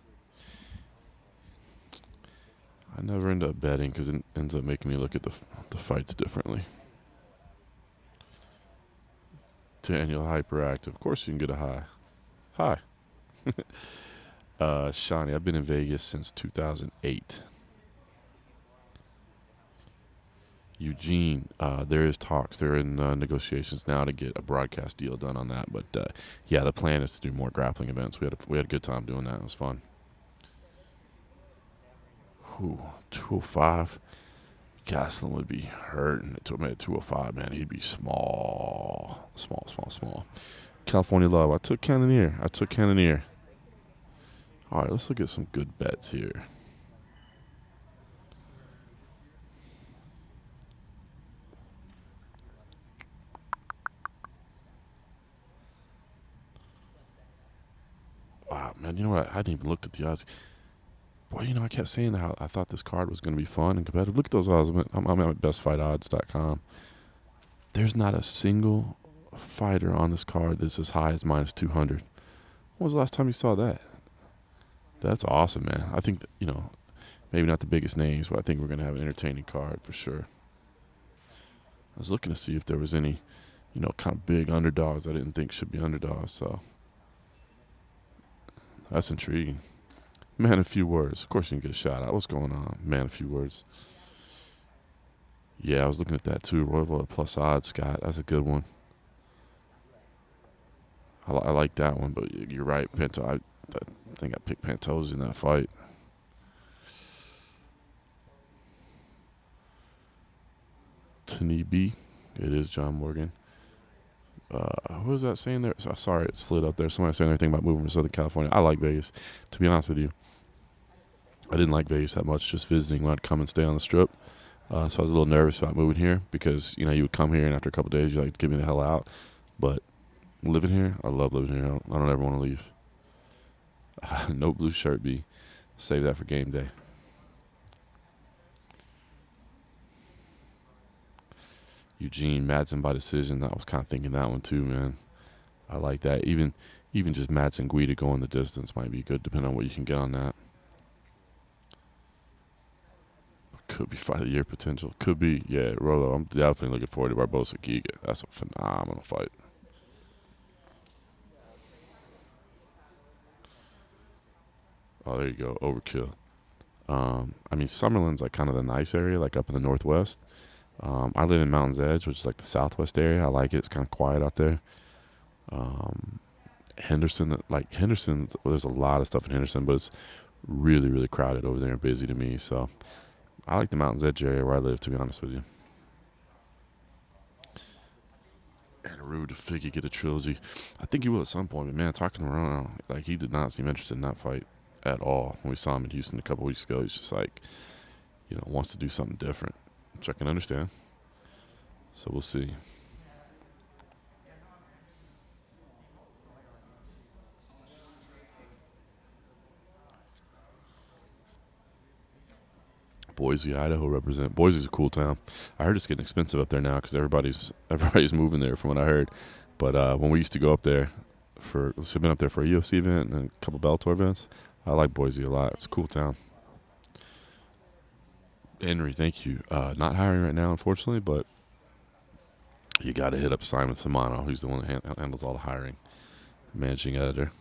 never end up betting because it ends up making me look at the fights differently. Daniel Hyperactive. Of course you can get a high. Hi. Shawnee, I've been in Vegas since 2008. Eugene, there is talks. They're in negotiations now to get a broadcast deal done on that. But yeah, the plan is to do more grappling events. We had a good time doing that. It was fun. 205. Gastelum would be hurting at 205, man. He'd be small. California Love. I took Cannonier. All right, let's look at some good bets here. Wow, man, you know what? I hadn't even looked at the odds. Boy, you know, I kept saying how I thought this card was going to be fun and competitive. Look at those odds. I'm at bestfightodds.com. There's not a single fighter on this card that's as high as minus 200. When was the last time you saw that? That's awesome, man. I think that, you know, maybe not the biggest names, but I think we're going to have an entertaining card for sure. I was looking to see if there was any, you know, kind of big underdogs I didn't think should be underdogs, so that's intriguing. Man, a few words. Of course you can get a shout out. What's going on? Man, a few words. Yeah, I was looking at that too. Royval plus odds, Scott. That's a good one. I like that one, but you're right. Pinto, I think I picked Pantoja in that fight. Tanibi. It is John Morgan. Who was that saying there? Sorry, it slid up there. Somebody saying anything about moving from Southern California. I like Vegas. To be honest with you, I didn't like Vegas that much, just visiting when I'd come and stay on the Strip. So I was a little nervous about moving here because, you know, you would come here and after a couple of days, you're like, get me the hell out. But living here, I love living here. I don't ever want to leave. No blue shirt, B. Save that for game day. Eugene Madsen by decision. I was kind of thinking that one too, man. I like that. Even just Madsen Guida going the distance might be good, depending on what you can get on that. Could be fight of the year potential. Could be, yeah. Rolo, I'm definitely looking forward to Barbosa Giga. That's a phenomenal fight. Oh, there you go. Overkill. I mean, Summerlin's like kind of the nice area, like up in the northwest. I live in Mountain's Edge, which is like the southwest area. I like it. It's kind of quiet out there. Henderson, there's a lot of stuff in Henderson, but it's really, really crowded over there and busy to me. So I like the Mountain's Edge area where I live, to be honest with you. And rude to Figgy get a trilogy. I think he will at some point, but man, talking around, like he did not seem interested in that fight at all. When we saw him in Houston a couple weeks ago, he's just like, you know, wants to do something different, which I can understand. So we'll see. Boise, Idaho represent. Boise's a cool town. I heard it's getting expensive up there now because everybody's moving there from what I heard. But when we used to go up there I've been up there for a UFC event and a couple Bellator events. I like Boise a lot. It's a cool town. Henry, thank you. Not hiring right now, unfortunately, but you got to hit up Simon Samano, who's the one that handles all the hiring, managing editor.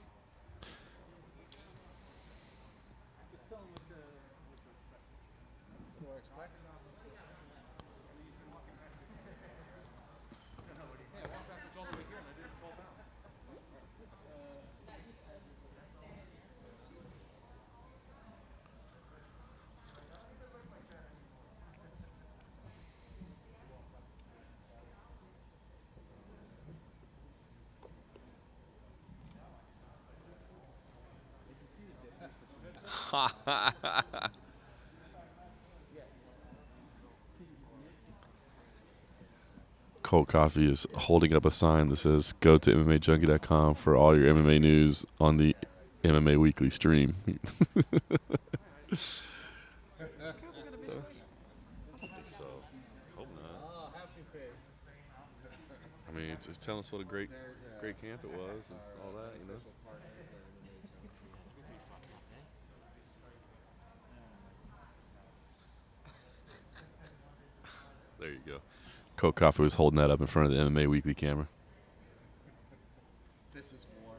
Cold Coffee is holding up a sign that says, go to MMAJunkie.com for all your MMA news on the MMA Weekly stream. I don't think so. Hope not. I mean, it's telling us what a great camp it was and all that, you know. There you go. Coke Coffee was holding that up in front of the MMA Weekly camera. This is war.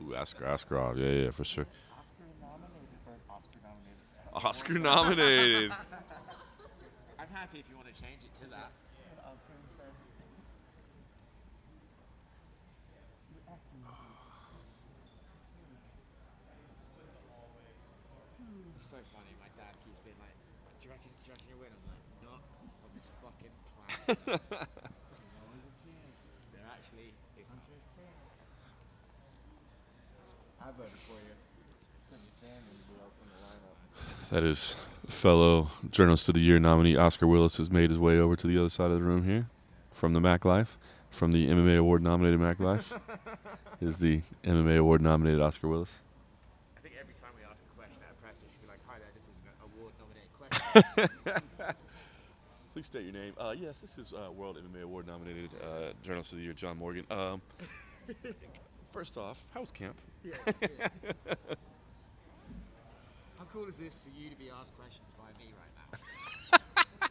Ooh, Askarov. Yeah, for sure. Oscar nominated or Oscar nominated? Oscar nominated. I'm happy if you want to change it to that. Oscar instead. You're acting like It's so funny. My dad keeps being like, do you reckon you win? I'm like, not on this fucking planet. They're actually, it's I voted for you. That is fellow Journalist of the Year nominee Oscar Willis has made his way over to the other side of the room here from the Mac Life, from the MMA Award nominated Mac Life, is the MMA Award nominated Oscar Willis. I think every time we ask a question at a press, it should be like, hi there, this is an award nominated question. Please state your name. Yes, this is World MMA Award nominated Journalist of the Year John Morgan. First off, how was camp? Yeah. How cool is this for you to be asked questions by me right now?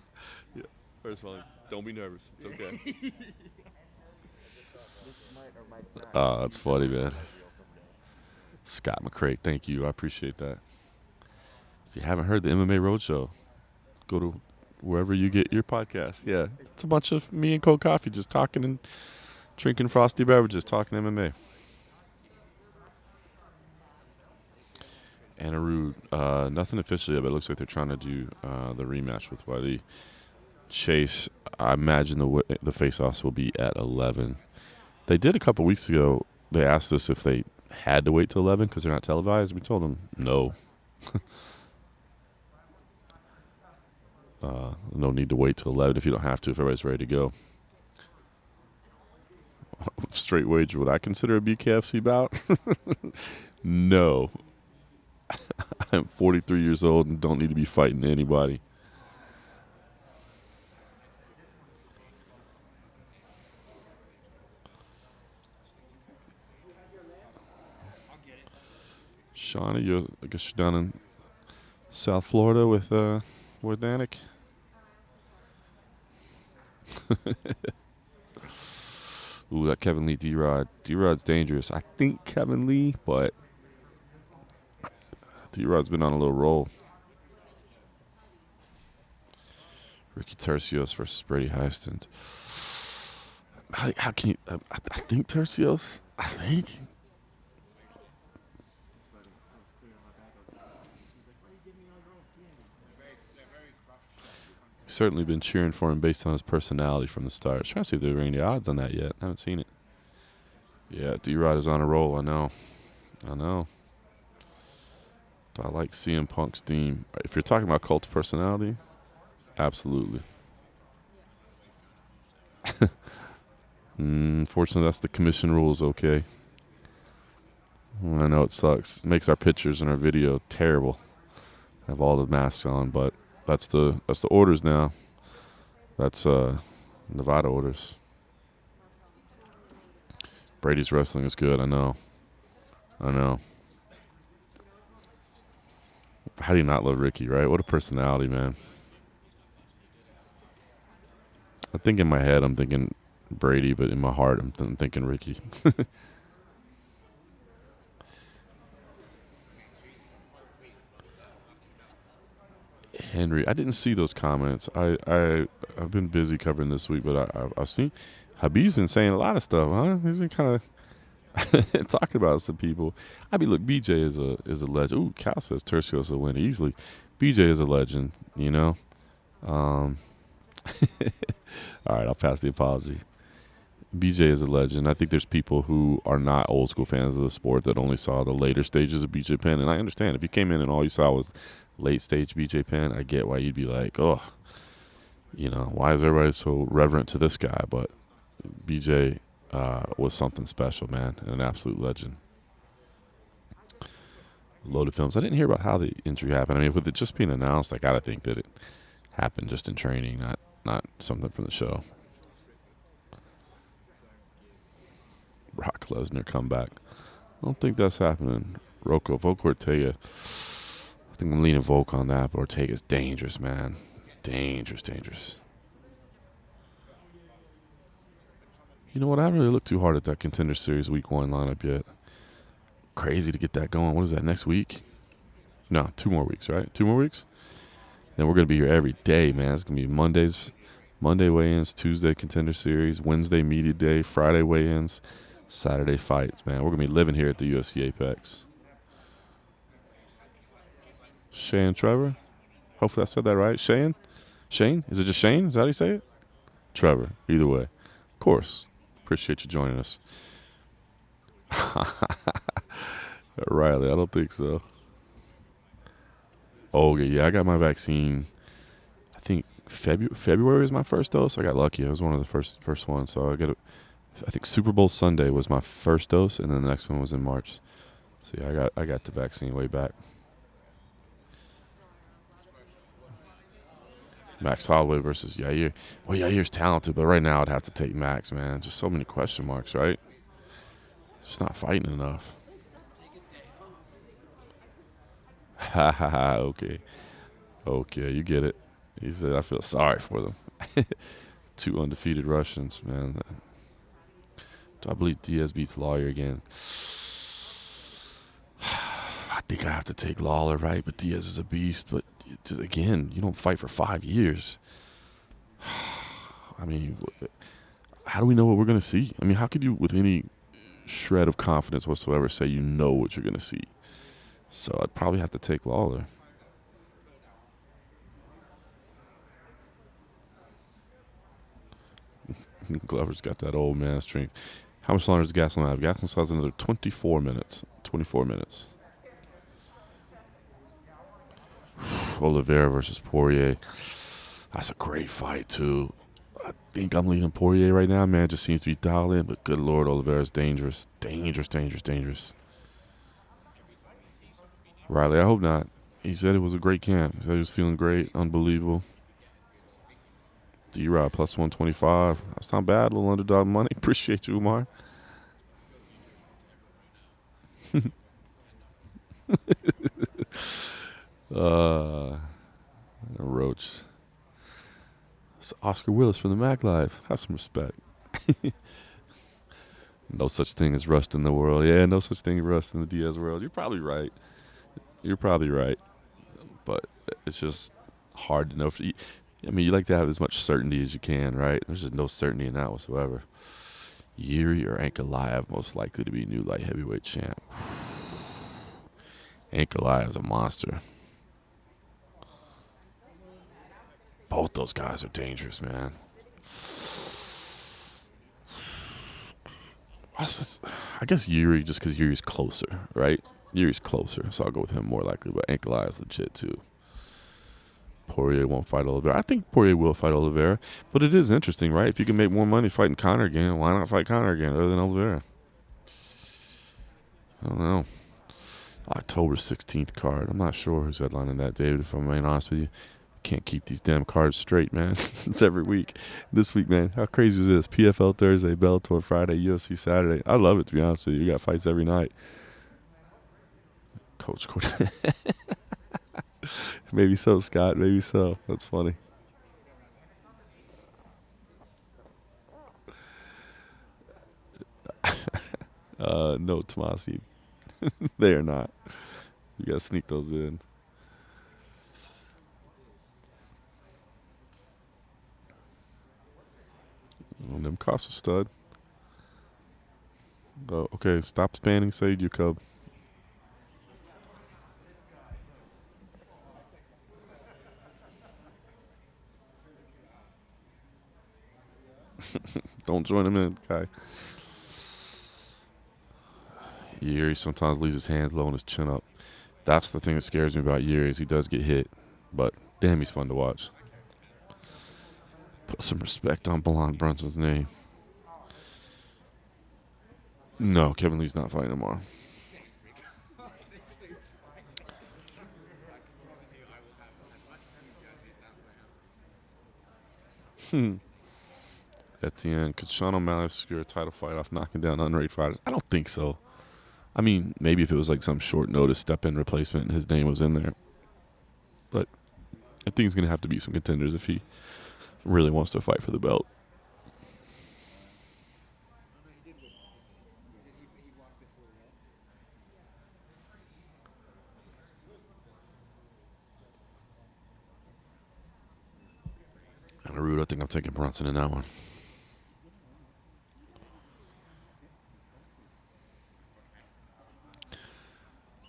Yeah. First of all, don't be nervous. It's okay. That's funny, man. Scott McCray, thank you. I appreciate that. If you haven't heard the MMA Roadshow, go to wherever you get your podcast. Yeah, it's a bunch of me and Cold Coffee just talking and drinking frosty beverages, talking MMA. Anna Rude, nothing officially yet, but it looks like they're trying to do the rematch with Wiley Chase. I imagine the face-offs will be at 11. They did a couple weeks ago. They asked us if they had to wait till 11 because they're not televised. We told them no. No need to wait till 11 if you don't have to, if everybody's ready to go. Straight wager, would I consider a BKFC bout? No. I'm 43 years old and don't need to be fighting anybody. Shawnee, I guess you're down in South Florida with Danik. Ooh, that Kevin Lee D-Rod. D-Rod's dangerous. I think Kevin Lee, but D-Rod's been on a little roll. Ricky Tercios versus Brady Hiestand. How can you... I think Tercios. I think. Certainly been cheering for him based on his personality from the start. Trying to see if there are any odds on that yet. I haven't seen it. Yeah, D-Rod is on a roll. I know. I like CM Punk's theme. If you're talking about cult of personality, absolutely. Unfortunately, that's the commission rules, okay. I know it sucks. It makes our pictures and our video terrible. Have all the masks on, but that's the orders now. That's Nevada orders. Brady's wrestling is good, I know. How do you not love Ricky, right? What a personality, man. I think in my head I'm thinking Brady, but in my heart I'm thinking Ricky. Henry, I didn't see those comments. I've been busy covering this week, but I've seen Habib's been saying a lot of stuff, huh? He's been kind of talking about some people. Look, BJ is a legend. Ooh, Cal says Tercios will win easily. BJ is a legend, you know. All right, I'll pass the apology. BJ is a legend. I think there's people who are not old school fans of the sport that only saw the later stages of BJ Penn, and I understand if you came in and all you saw was late stage BJ Penn, I get why you'd be like, oh, you know, why is everybody so reverent to this guy? But BJ was something special, man, and an absolute legend. Loaded Films. I didn't hear about how the injury happened. I mean, with it just being announced, I gotta think that it happened just in training, not something from the show. Brock Lesnar comeback. I don't think that's happening. Volk Ortega. I think I'm leaning Volk on that, but Ortega's dangerous, man. Dangerous, dangerous. You know what? I haven't really looked too hard at that Contender Series Week 1 lineup yet. Crazy to get that going. What is that, next week? No, 2 more weeks, right? 2 more weeks? Then we're going to be here every day, man. It's going to be Monday weigh-ins, Tuesday Contender Series, Wednesday Media Day, Friday weigh-ins, Saturday fights, man. We're going to be living here at the UFC Apex. Shane Trevor? Hopefully I said that right. Shane? Shane? Is it just Shane? Is that how you say it? Trevor. Either way. Of course. Appreciate you joining us. Riley, I don't think so. Oh, yeah, I got my vaccine. I think February was my first dose. I got lucky. I was one of the first ones. So I think Super Bowl Sunday was my first dose, and then the next one was in March. So yeah, I got the vaccine way back. Max Holloway versus Yair. Well, Yair's talented, but right now I'd have to take Max, man. Just so many question marks, right? Just not fighting enough. Ha ha ha. Okay. Okay, you get it. He said, I feel sorry for them. 2 undefeated Russians, man. I believe Diaz beats Lawler again. I think I have to take Lawler, right? But Diaz is a beast. But just again, you don't fight for 5 years. I mean, how do we know what we're going to see? I mean, how could you, with any shred of confidence whatsoever, say you know what you're going to see? So I'd probably have to take Lawler. Glover's got that old man strength. How much longer does Gastelum have? Gastelum still has another 24 minutes. 24 minutes. Oliveira versus Poirier. That's a great fight, too. I think I'm leaning Poirier right now, man. It just seems to be dialed in, but good Lord, Oliveira's dangerous. Dangerous, dangerous, dangerous. Riley, I hope not. He said it was a great camp. He said he was feeling great, unbelievable. D-Rod plus 125. That's not bad. A little underdog money. Appreciate you, Umar. Roach. It's Oscar Willis from the Mac Live. Have some respect. No such thing as rust in the world. Yeah, no such thing as rust in the Diaz world. You're probably right. You're probably right. But it's just hard to know. I mean, you like to have as much certainty as you can, right? There's just no certainty in that whatsoever. Yuri or Ankalaev most likely to be new light heavyweight champ. Ankalaev is a monster. Both those guys are dangerous, man. I guess Yuri, just because Yuri's closer, right? Yuri's closer, so I'll go with him more likely. But Ankalaev is legit, too. Poirier won't fight Oliveira. I think Poirier will fight Oliveira. But it is interesting, right? If you can make more money fighting Conor again, why not fight Conor again other than Oliveira? I don't know. October 16th card. I'm not sure who's headlining that, David, if I'm being honest with you. Can't keep these damn cards straight, man. It's every week. This week, man, how crazy was this? PFL Thursday, Bellator Friday, UFC Saturday. I love it, to be honest with you. You got fights every night. Coach Cord. Maybe so, Scott. Maybe so. That's funny. No, Tomasi. They are not. You got to sneak those in. Oh, them coughs a stud. Oh, okay, stop spanning, Sage, you cub. Don't join him in, guy. Yuri sometimes leaves his hands low and his chin up. That's the thing that scares me about Yuri is he does get hit. But, damn, he's fun to watch. Put some respect on Belon Brunson's name. No, Kevin Lee's not fighting tomorrow. Etienne, could Sean O'Malley secure a title fight off knocking down unrated fighters? I don't think so. I mean, maybe if it was like some short notice step-in replacement and his name was in there. But I think he's going to have to beat some contenders if he really wants to fight for the belt. Oh no, he did win. He won before that. And Rude, I think I'm taking Brunson in that one.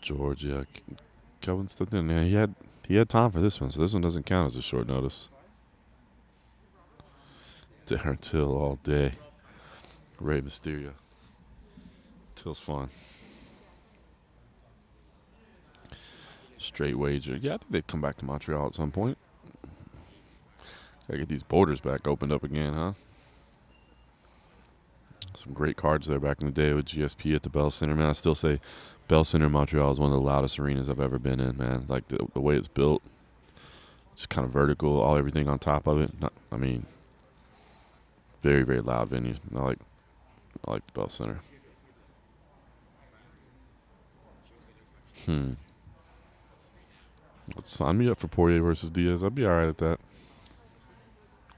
George, yeah. Kelvin still didn't. Yeah, he had time for this one, so this one doesn't count as a short notice. Darren Till all day. Rey Mysterio. Till's fun. Straight wager. Yeah, I think they'd come back to Montreal at some point. Gotta get these borders back opened up again, huh? Some great cards there back in the day with GSP at the Bell Center. Man, I still say Bell Center in Montreal is one of the loudest arenas I've ever been in, man. Like the way it's built. It's kind of vertical, everything on top of it. Very, very loud venue. I like the Bell Center. Let's sign me up for Poirier versus Diaz. I'll be all right at that.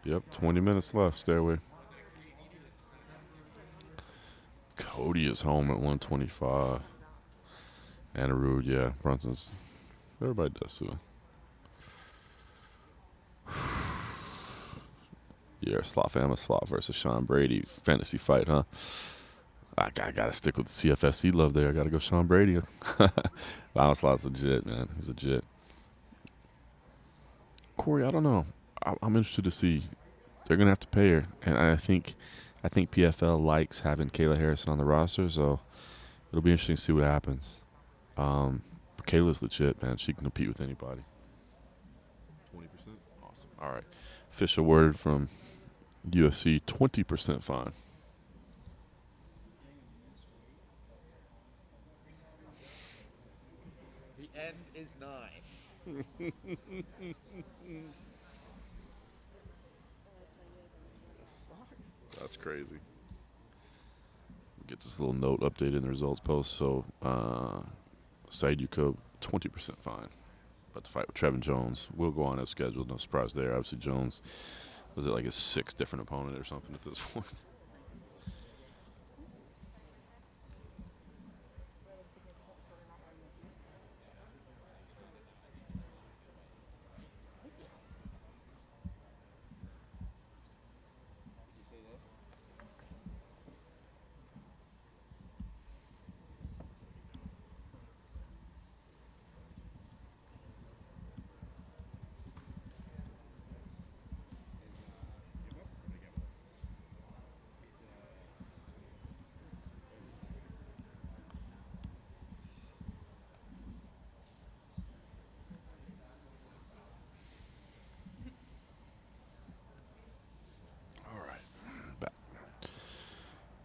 Yep, 20 minutes left. Stay away. Cody is home at 125. And Rude, yeah. Brunson's. Everybody does too. Yeah, Slot versus Sean Brady. Fantasy fight, huh? I gotta stick with the CFFC love there. I gotta go Sean Brady. Slot's legit, man. He's legit. Corey, I don't know. I'm interested to see. They're gonna have to pay her, and I think PFL likes having Kayla Harrison on the roster, so it'll be interesting to see what happens. But Kayla's legit, man. She can compete with anybody. 20%? Awesome. All right. Official word from UFC, 20% fine. The end is nigh. That's crazy. Get this little note updated in the results post. So, Said Yuko, 20% fine. About to fight with Trevin Jones. Will go on as scheduled. No surprise there. Obviously, Jones was it like his 6th different opponent or something at this point.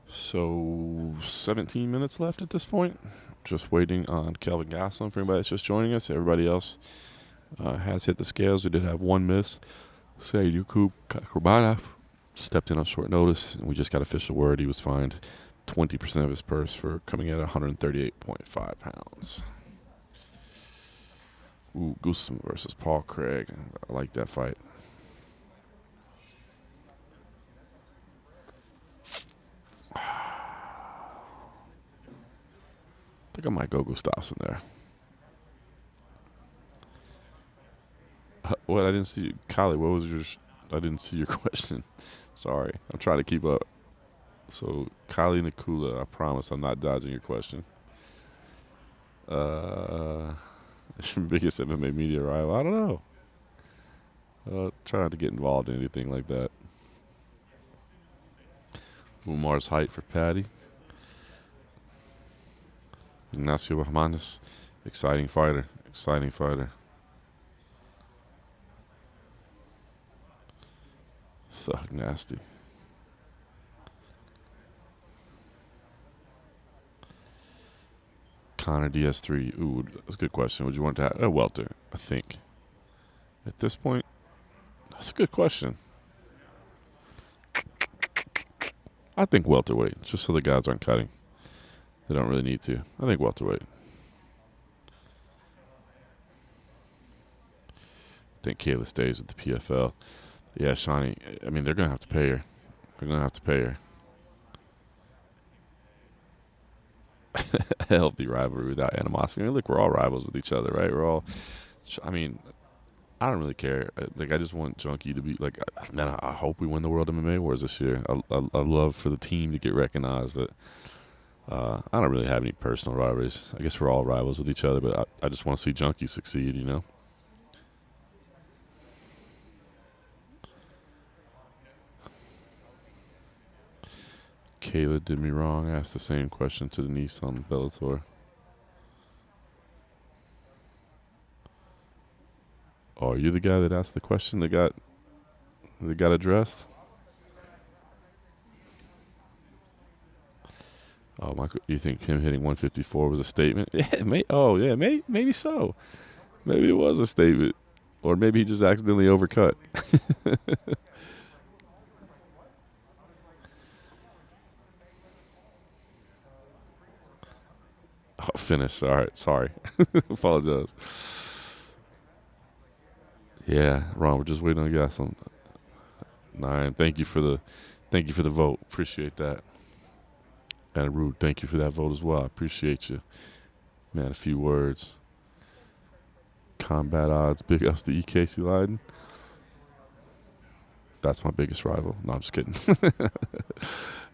So 17 minutes left at this point. Just waiting on Kelvin Gastelum for anybody that's just joining us. Everybody else has hit the scales. We did have one miss. Said Yuko Kurbanov stepped in on short notice, and we just got official word he was fined 20% of his purse for coming at 138.5 pounds. Ooh, Gastelum versus Paul Craig. I like that fight. I think I might go Gustafsson there. What? I didn't see. Kylie, what was your... I didn't see your question. Sorry. I'm trying to keep up. So, Kylie Nakula, I promise I'm not dodging your question. Biggest MMA media rival? I don't know. Trying to get involved in anything like that. Umar's height for Patty. Ignacio Bahamas, exciting fighter. Thug nasty. Connor DS3. Ooh, that's a good question. Would you want to have a welter? I think. At this point, that's a good question. I think welterweight, just so the guys aren't cutting. They don't really need to. I think welterweight. I think Kayla stays with the PFL. Yeah, Shawnee. I mean, they're gonna have to pay her. They're gonna have to pay her. A healthy rivalry without animosity. I mean, look, we're all rivals with each other, right? We're all. I mean, I don't really care. Like, I just want Junkie to be like, man. I hope we win the World MMA Wars this year. I love for the team to get recognized, but I don't really have any personal rivalries. I guess we're all rivals with each other, but I just want to see Junkie succeed. You know. Kayla did me wrong. I asked the same question to Denise on Bellator. Oh, are you the guy that asked the question that got addressed? Oh, Michael, you think him hitting 154 was a statement? Yeah, maybe so. Maybe it was a statement, or maybe he just accidentally overcut. Oh, finish. All right, sorry. Apologize. Yeah, Ron, we're just waiting on Gastelum. 9. Thank you for the vote. Appreciate that. And Rude, thank you for that vote as well. I appreciate you. Man, a few words. Combat odds. Big ups to Casey Leiden. That's my biggest rival. No, I'm just kidding.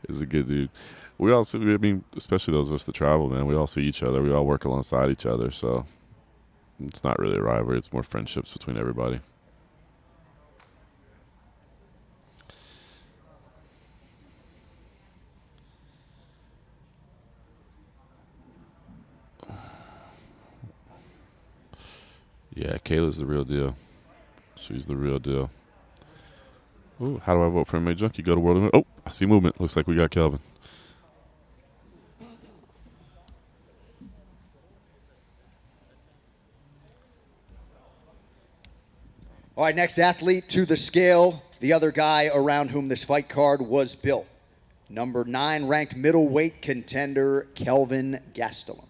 He's a good dude. We all see, I mean, especially those of us that travel, man, we all see each other. We all work alongside each other. So it's not really a rivalry. It's more friendships between everybody. Yeah, Kayla's the real deal. She's the real deal. Ooh, how do I vote for MMA Junkie? Go to World MMA. Oh, I see movement. Looks like we got Kelvin. All right, next athlete to the scale, the other guy around whom this fight card was built. Number 9 ranked middleweight contender, Kelvin Gastelum.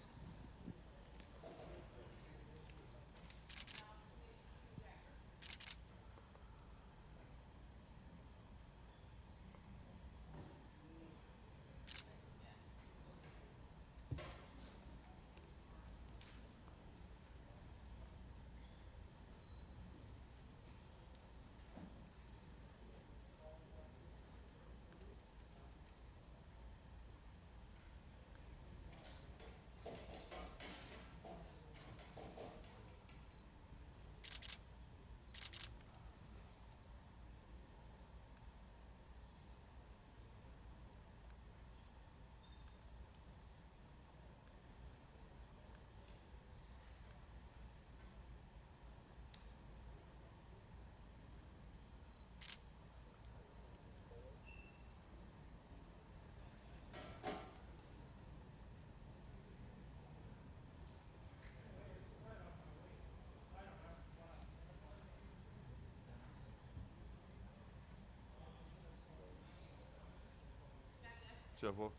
Jeff Wolf.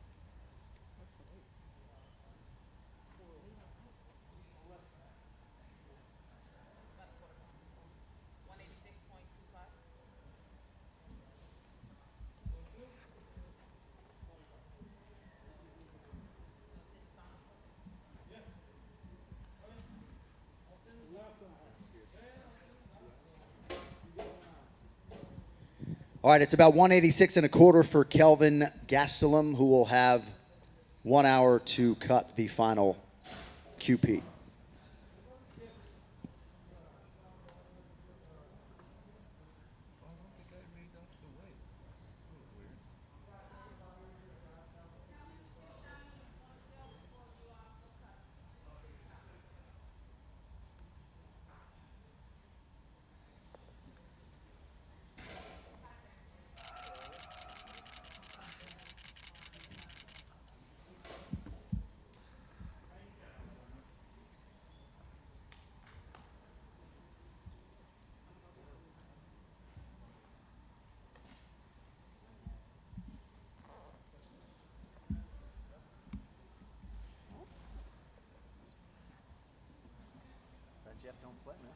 All right, it's about 186 and a quarter for Kelvin Gastelum, who will have 1 hour to cut the final QP. Jeff don't play, man.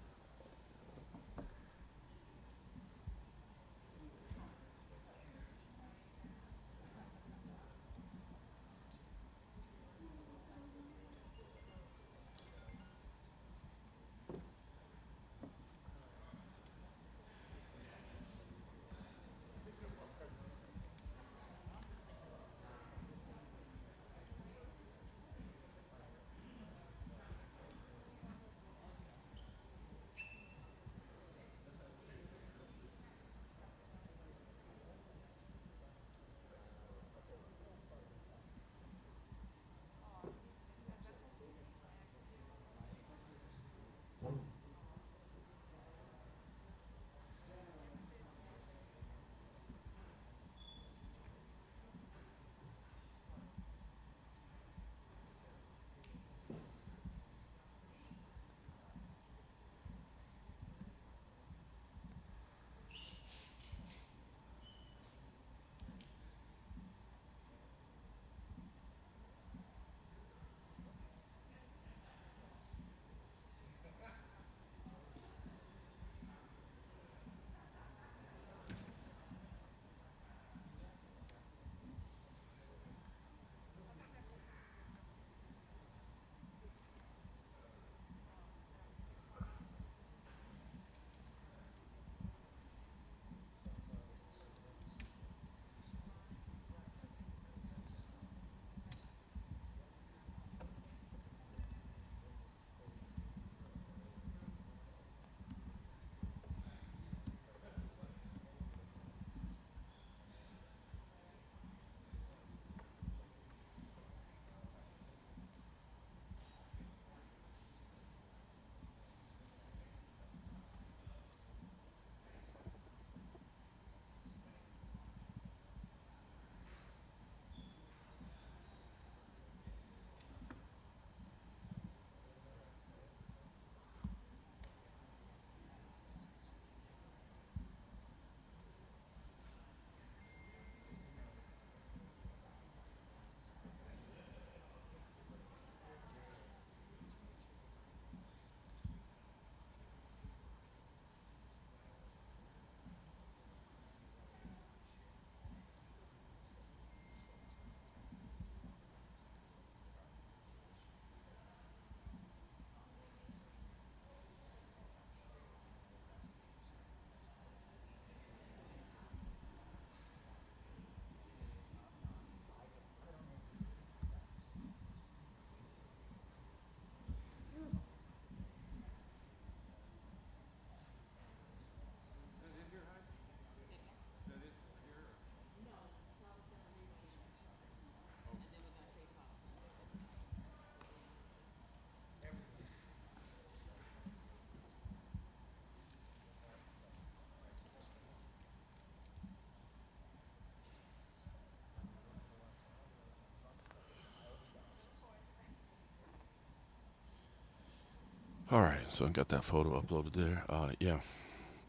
All right, so I got that photo uploaded there. Yeah,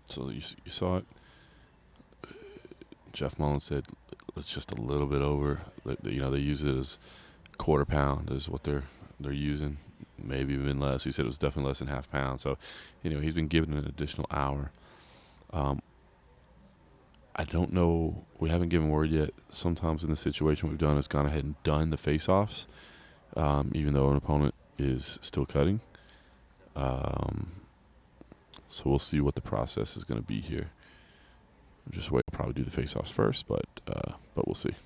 so you saw it. Jeff Mullen said it's just a little bit over. You know, they use it as quarter pound is what they're using, maybe even less. He said it was definitely less than half pound. So, you know, he's been given an additional hour. I don't know. We haven't given word yet. Sometimes in the situation we've done is gone ahead and done the face-offs, even though an opponent is still cutting. So we'll see what the process is going to be here. Just wait. We'll probably do the face-offs first, but we'll see.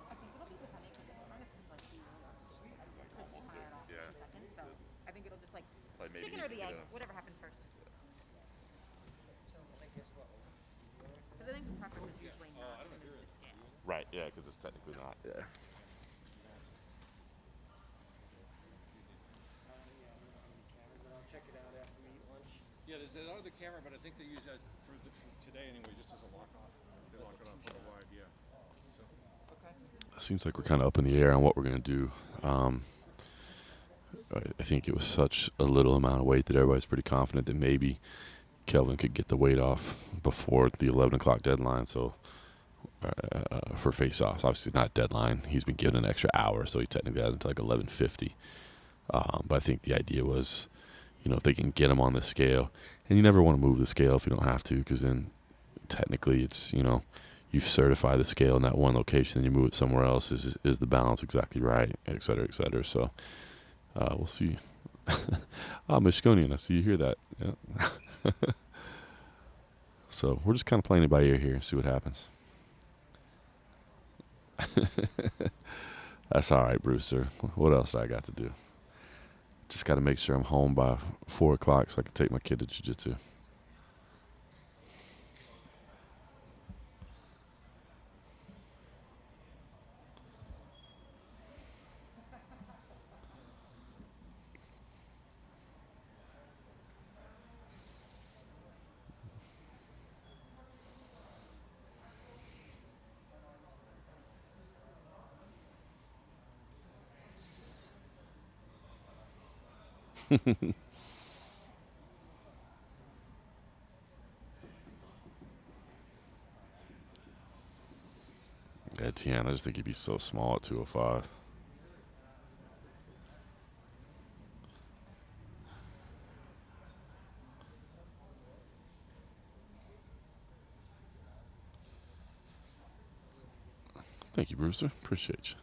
I think it'll be depending because the harness is like the push fire off in 2 seconds. So I think it'll just like chicken or the egg, whatever happens first. Because I think the preference is usually not to move the scale. Right. Yeah, because it's technically not. Yeah. Check it out after we eat lunch. Yeah, there's that other camera, but I think they use that for today anyway, just as a lock off. They lock it off on the wide, yeah. So. Okay. It seems like we're kind of up in the air on what we're going to do. I think it was such a little amount of weight that everybody's pretty confident that maybe Kelvin could get the weight off before the 11 o'clock deadline. So for face-offs, obviously not deadline. He's been given an extra hour, so he technically has until like 11:50. But I think the idea was, you know, if they can get him on the scale, and you never want to move the scale if you don't have to, because then technically it's, you know, you certify the scale in that one location, then you move it somewhere else. Is the balance exactly right, et cetera, et cetera. So we'll see. Mishkonian, I see you hear that. Yeah. So we're just kind of playing it by ear here, see what happens. That's all right, Brewster. What else I got to do? Just got to make sure I'm home by 4 o'clock so I can take my kid to jiu-jitsu. Yeah, Tian, I just think he'd be so small at 205. Thank you, Brewster. Appreciate you.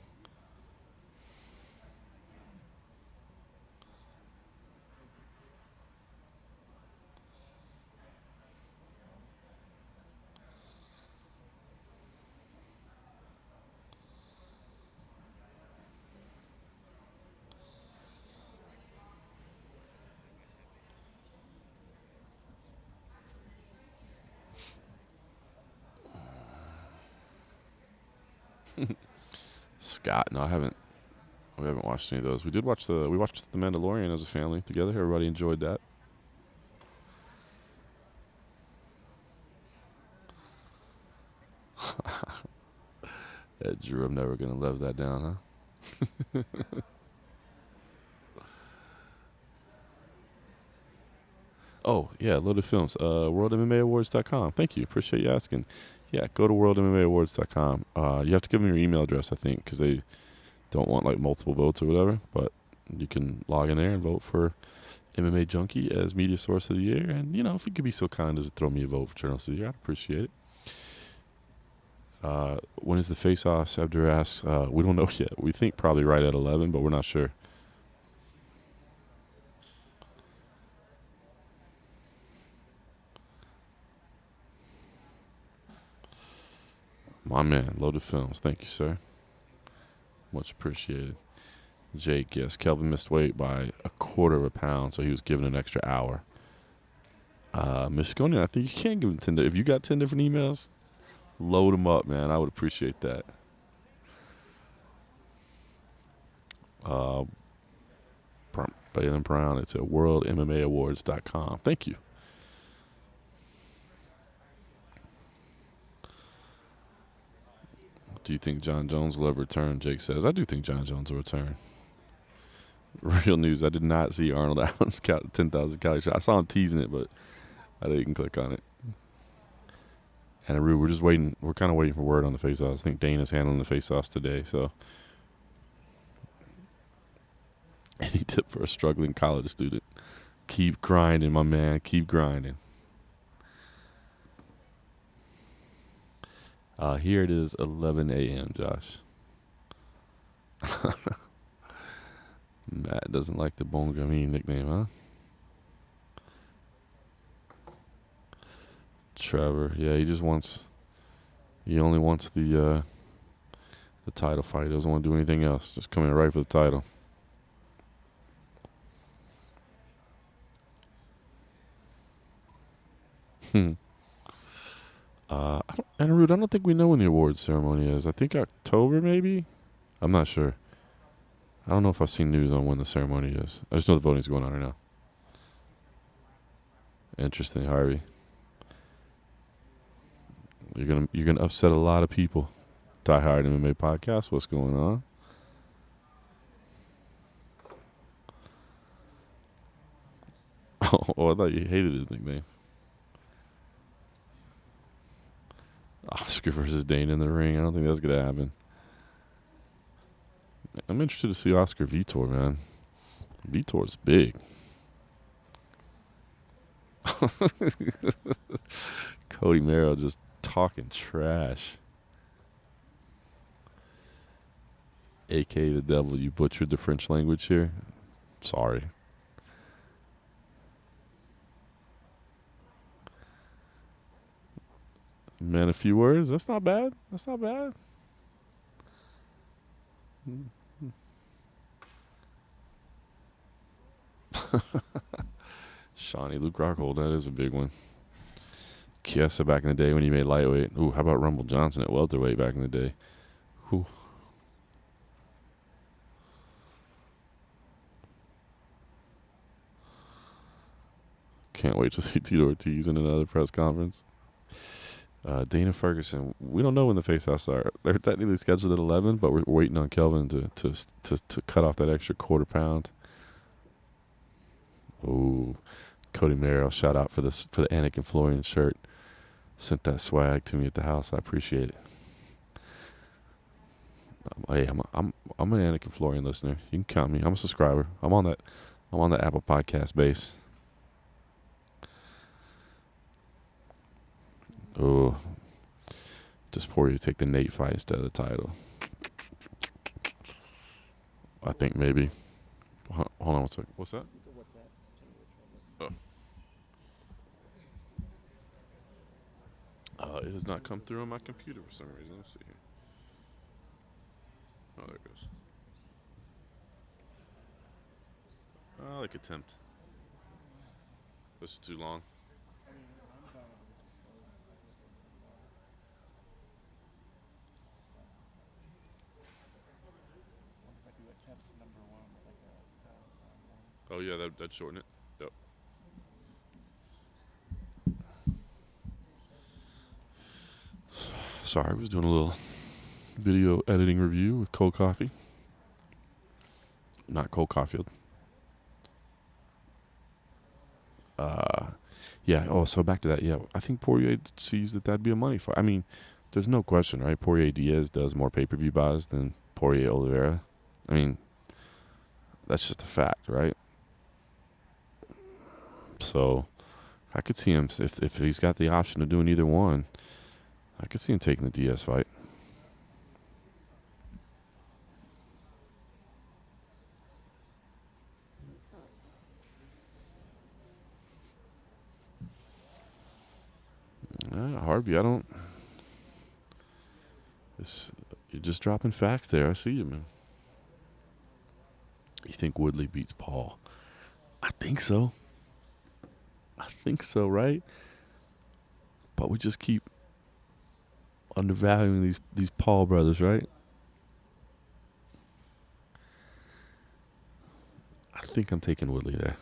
Scott, no, I haven't. We haven't watched any of those. We watched The Mandalorian as a family together. Everybody enjoyed that. Yeah, Drew, I'm never gonna live that down, huh? Oh, yeah, Loaded Films. WorldMMAAwards.com. Thank you. Appreciate you asking. Yeah, go to WorldMMAAwards.com. You have to give them your email address, I think, because they don't want like multiple votes or whatever, but you can log in there and vote for MMA Junkie as Media Source of the Year. And, if you could be so kind as to throw me a vote for Journalist of the Year, I'd appreciate it. When is the face-offs? Abdur asks. We don't know yet. We think probably right at 11, but we're not sure. My man, Loaded Films. Thank you, sir. Much appreciated. Jake, yes, Kelvin missed weight by a quarter of a pound, so he was given an extra hour. Michigan, I think you can't give him 10. If you got 10 different emails, load them up, man. I would appreciate that. Bailey Brown, it's at worldmmaawards.com. Thank you. Do you think John Jones will ever return? Jake says, I do think John Jones will return. Real news, I did not see Arnold Allen's 10,000 calorie shot. I saw him teasing it, but I didn't click on it. And we're just waiting. We're kind of waiting for word on the face-offs. I think Dana's handling the face-offs today. So, any tip for a struggling college student? Keep grinding, my man. Keep grinding. Here it is, 11 a.m., Josh. Matt doesn't like the Bongami nickname, huh? Trevor, yeah, he only wants the title fight. He doesn't want to do anything else. Just come in right for the title. I don't think we know when the awards ceremony is. I think October, maybe? I'm not sure. I don't know if I've seen news on when the ceremony is. I just know the voting's going on right now. Interesting, Harvey. You're gonna upset a lot of people. Die Hard MMA podcast. What's going on? Oh, I thought you hated his nickname. Oscar versus Dane in the ring. I don't think that's gonna happen. I'm interested to see Oscar Vitor, man. Vitor's big. Cody Merrill just talking trash. AK the devil, you butchered the French language here. Sorry. Man, a few words. That's not bad. That's not bad. Shawnee Luke Rockhold, that is a big one. Kiesa back in the day when he made lightweight. Ooh, how about Rumble Johnson at welterweight back in the day? Ooh. Can't wait to see Tito Ortiz in another press conference. Dana Ferguson, we don't know when the face-offs are. They're technically scheduled at 11, but we're waiting on Kelvin to cut off that extra quarter pound. Ooh, Cody Merrill, shout out for the Anakin Florian shirt. Sent that swag to me at the house. I appreciate it. Hey, I'm an Anakin Florian listener. You can count me. I'm a subscriber. I'm on that Apple Podcast base. Oh, just for you to take the Nate fight instead of the title. I think maybe. Hold on one second. What's that? Oh. It has not come through on my computer for some reason. Let's see here. Oh, there it goes. I like attempt. This is too long. Oh yeah, that'd shorten it. Yep. Sorry, I was doing a little video editing review with Cole Coffee. Not Cole Caulfield. Yeah. Oh, so back to that. Yeah, I think Poirier sees that'd be a money fight. I mean, there's no question, right? Poirier Diaz does more pay-per-view buys than Poirier Oliveira. I mean, that's just a fact, right? So I could see him, if he's got the option of doing either one, I could see him taking the Diaz fight. Harvey, I don't. You're just dropping facts there. I see you, man. You think Woodley beats Paul? I think so. I think so, right? But we just keep undervaluing these Paul brothers, right? I think I'm taking Woodley there.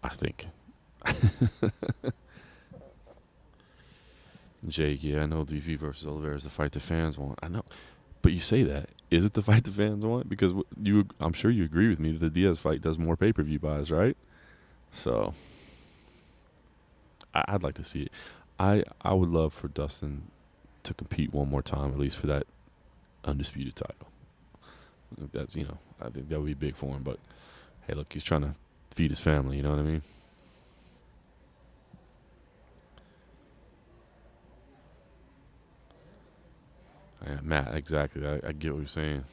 I think. Jake, yeah, I know DP versus Oliveira is the fight the fans want. I know. But you say that. Is it the fight the fans want? Because I'm sure you agree with me that the Diaz fight does more pay-per-view buys, right? So I'd like to see it. I would love for Dustin to compete one more time, at least for that undisputed title. That's, I think that would be big for him. But, hey, look, he's trying to feed his family, you know what I mean? Yeah, Matt, exactly. I get what you're saying.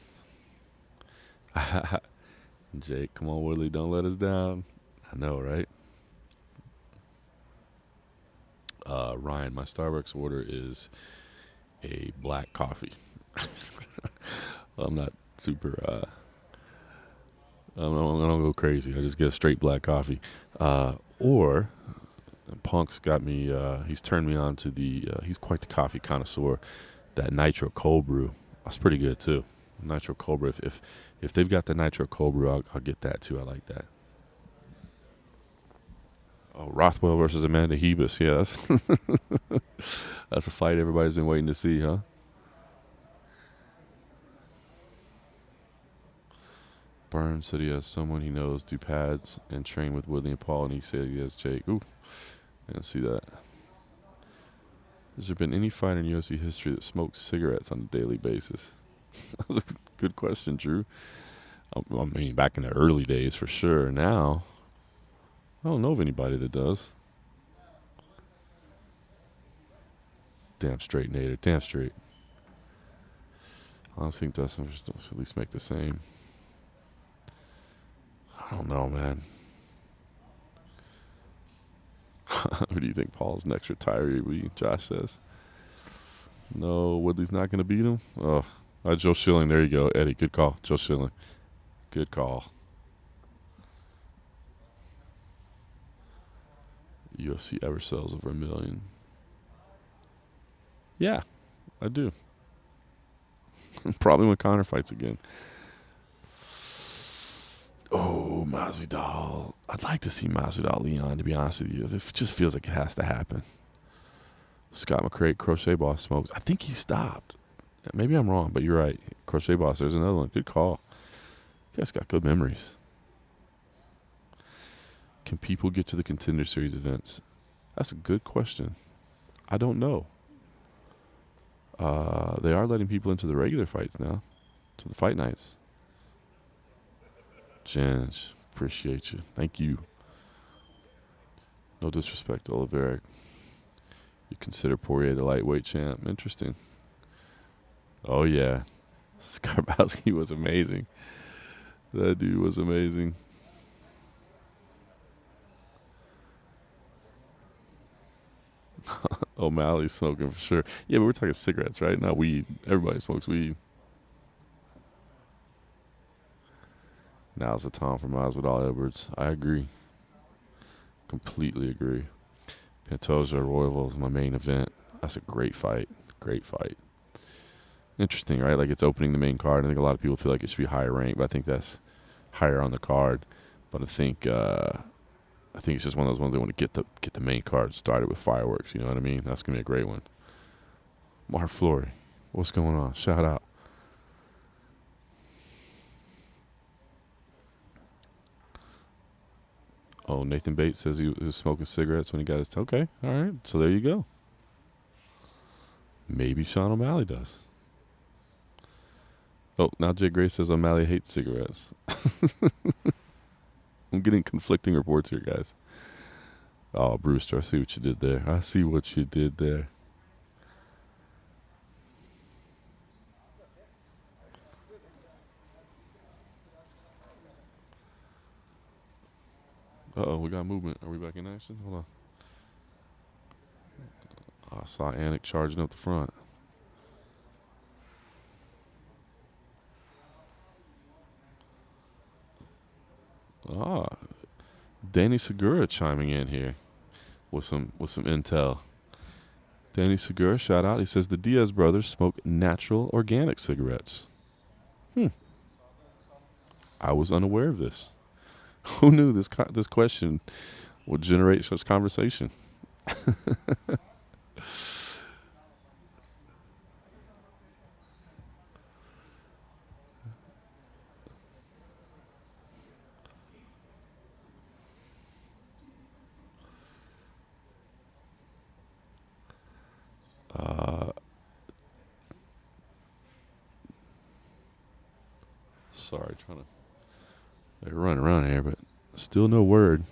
Jake, come on, Woodley, don't let us down. I know, right? Ryan, my Starbucks order is a black coffee. I'm not super. I don't go crazy. I just get a straight black coffee. Or Punk's got me. He's turned me on to the. He's quite the coffee connoisseur. That nitro cold brew. That's pretty good too. Nitro cold brew. If they've got the nitro cold brew, I'll get that too. I like that. Oh, Rothwell versus Amanda Hebus. Yeah, that's a fight everybody's been waiting to see, huh? Burns said he has someone he knows do pads and train with Woodley and Paul, and he said he has Jake. Ooh, I didn't see that. Has there been any fighter in UFC history that smokes cigarettes on a daily basis? That was a good question, Drew. I mean, back in the early days, for sure. Now, I don't know of anybody that does. Damn straight, Nader. Damn straight. I think Dustin should at least make the same. I don't know, man. Who do you think Paul's next retiree will be? Josh says. No, Woodley's not going to beat him? Oh, Joe Schilling. There you go, Eddie. Good call. Joe Schilling. Good call. UFC ever sells over 1 million. Yeah, I do. Probably when Conor fights again. Oh, Masvidal. I'd like to see Masvidal Leon, to be honest with you. It just feels like it has to happen. Scott McCray, Crochet Boss smokes. I think he stopped. Maybe I'm wrong, but you're right. Crochet Boss, there's another one. Good call. You guys got good memories. Can people get to the Contender Series events? That's a good question. I don't know. They are letting people into the regular fights now, to the fight nights. Jens, appreciate you. Thank you. No disrespect to Oliveira. You consider Poirier the lightweight champ. Interesting. Oh, yeah. Skarbowski was amazing. That dude was amazing. O'Malley's smoking for sure. Yeah, but we're talking cigarettes, right? Not weed. Everybody smokes weed. Now's the time for Masvidal Edwards. I agree. Completely agree. Pantoja Royval is my main event. That's a great fight. Great fight. Interesting, right? Like, it's opening the main card. I think a lot of people feel like it should be higher ranked, but I think that's higher on the card. But I think it's just one of those ones they want to get the main card started with fireworks. You know what I mean? That's gonna be a great one. Mark Flory, what's going on? Shout out. Oh, Nathan Bates says he was smoking cigarettes when he got his. Okay, all right. So there you go. Maybe Sean O'Malley does. Oh, now Jay Gray says O'Malley hates cigarettes. I'm getting conflicting reports here, guys. Oh, Brewster, I see what you did there. I see what you did there. Uh-oh, we got movement. Are we back in action? Hold on. Oh, I saw Anik charging up the front. Ah, Danny Segura chiming in here with some intel. Danny Segura, shout out. He says the Diaz brothers smoke natural, organic cigarettes. I was unaware of this. Who knew this question would generate such conversation? Sorry, they're running around here, but still no word.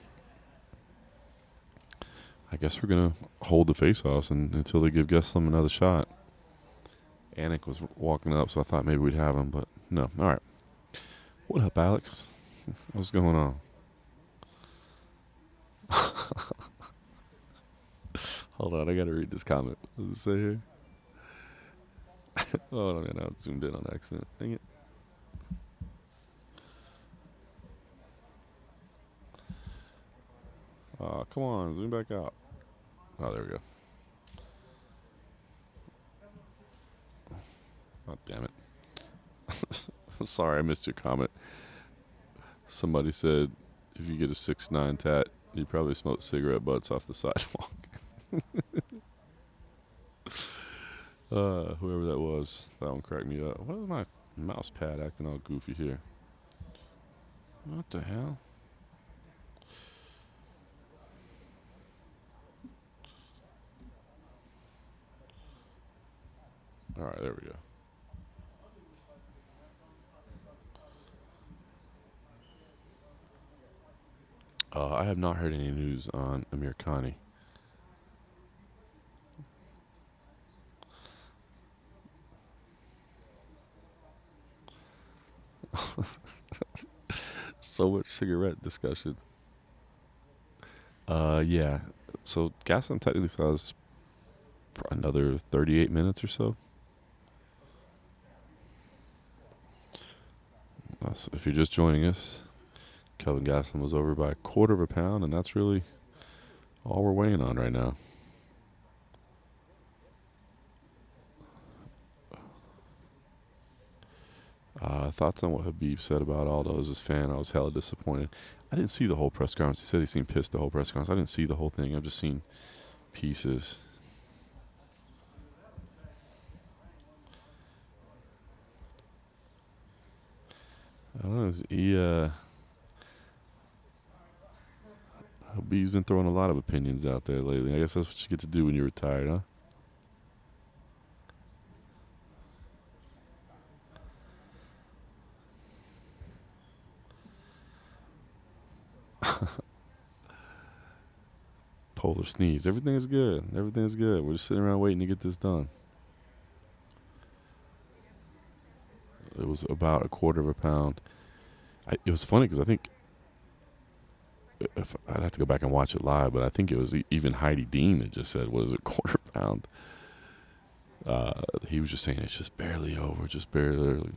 I guess we're gonna hold the face-offs until they give Gastelum another shot. Anik was walking up, so I thought maybe we'd have him, but no. All right. What up, Alex? What's going on? Hold on, I gotta read this comment. What does it say here? Oh man, I zoomed in on accident. Dang it. Oh, come on, zoom back out. Oh, there we go. Oh, damn it. Sorry, I missed your comment. Somebody said if you get a 6'9" tat, you probably smoke cigarette butts off the sidewalk. Whoever that was, that one cracked me up. Why is my mouse pad acting all goofy here? What the hell? All right, there we go. I have not heard any news on Amir Khani. So much cigarette discussion. Yeah. So Gastelum technically has another 38 minutes or so. So if you're just joining us, Kelvin Gastelum was over by 1/4 pound, and that's really all we're weighing on right now. Thoughts on what Habib said about Aldo as his fan? I was hella disappointed. I didn't see the whole press conference. He said he seemed pissed the whole press conference. I didn't see the whole thing. I've just seen pieces. I don't know. Habib's been throwing a lot of opinions out there lately. I guess that's what you get to do when you're retired, huh? Polar sneeze. Everything is good. Everything is good. We're just sitting around waiting to get this done. It was about 1/4 pound. It was funny because I think if I'd have to go back and watch it live, but I think it was even Heidi Dean that just said, "What is it, 1/4 pound?" He was just saying it's just barely over, just barely.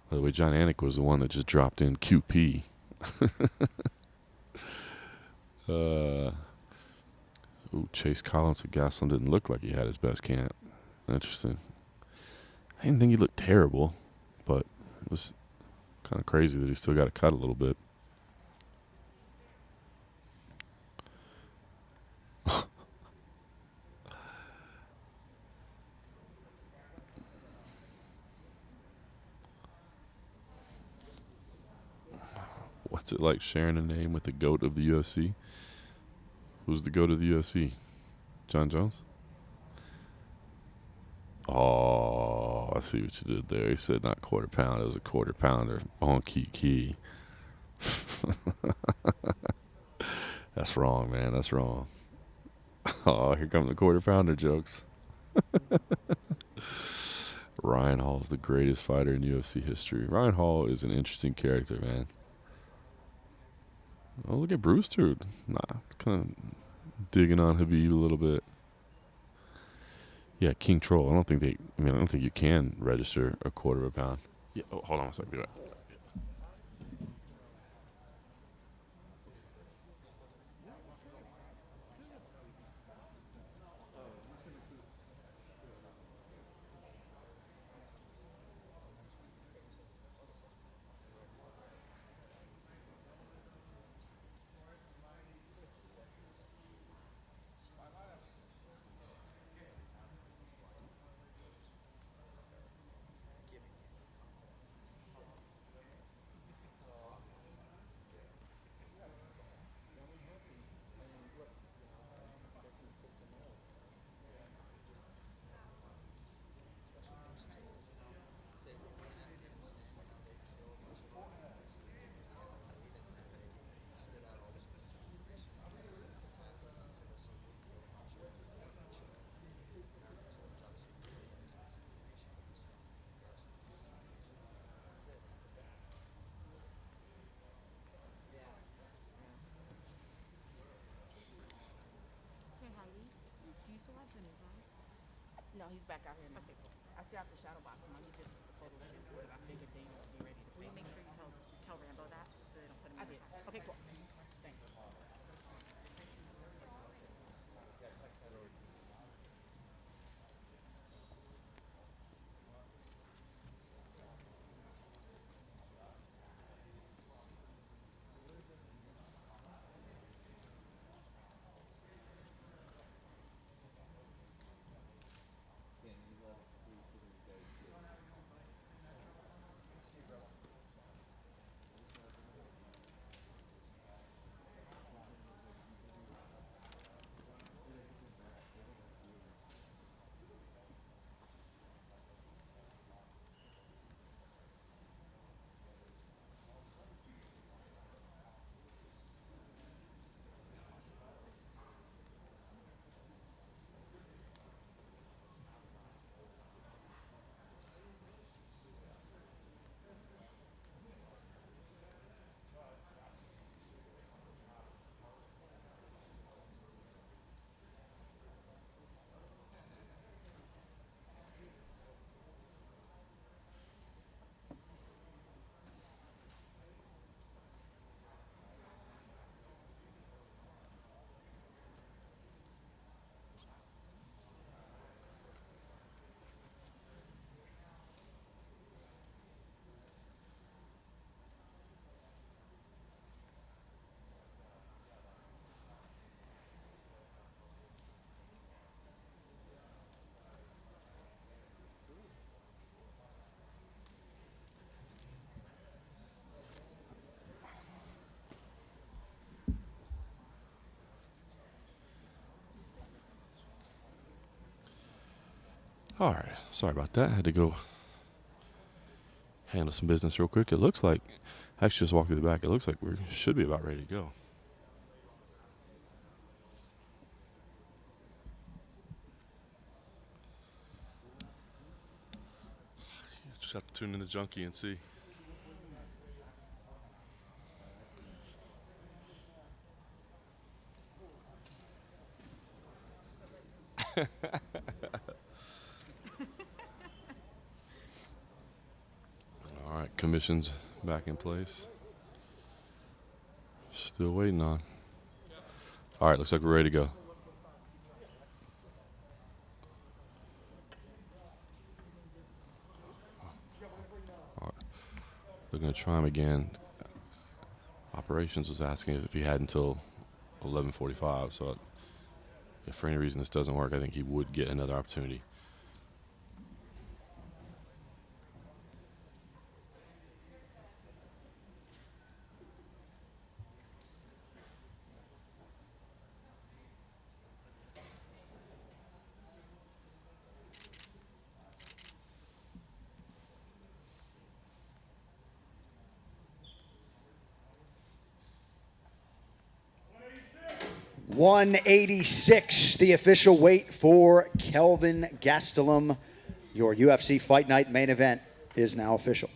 By the way, John Anik was the one that just dropped in QP. Chase Collins at Gastelum didn't look like he had his best camp. Interesting. I didn't think he looked terrible, but it was kind of crazy that he still got to cut a little bit. What's it like sharing a name with the GOAT of the UFC? Who's the GOAT of the UFC? John Jones? Oh, I see what you did there. He said not quarter pound. It was a quarter pounder. On key. That's wrong, man. That's wrong. Oh, here come the quarter pounder jokes. Ryan Hall is the greatest fighter in UFC history. Ryan Hall is an interesting character, man. Oh, look at Brewster. Nah, kind of digging on Habib a little bit. Yeah, King Troll. I don't think you can register a quarter of a pound. Yeah. Oh, hold on a second. Be right. Hey, Heidi, do you still have the new guy? No, he's back out here now. Okay, cool. I still have to shadow box him. I need this the photo shoot, but I figured they would be ready to. Will you make sure you tell Rambo that so they don't put him in the car? Okay, cool. Thanks. All right. Sorry about that. I had to go handle some business real quick. It looks like, I actually just walked through the back. It looks like we should be about ready to go. Just have to tune in to Junkie and see. All right, commission's back in place. Still waiting on. All right, looks like we're ready to go. All right. We're going to try him again. Operations was asking if he had until 11:45, so if for any reason this doesn't work, I think he would get another opportunity. 186, the official weight for Kelvin Gastelum. Your UFC Fight Night main event is now official.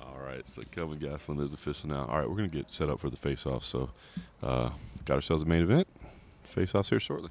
All right, so Kelvin Gastelum is official now. All right, we're going to get set up for the face-off. So got ourselves a main event. Face-offs here shortly.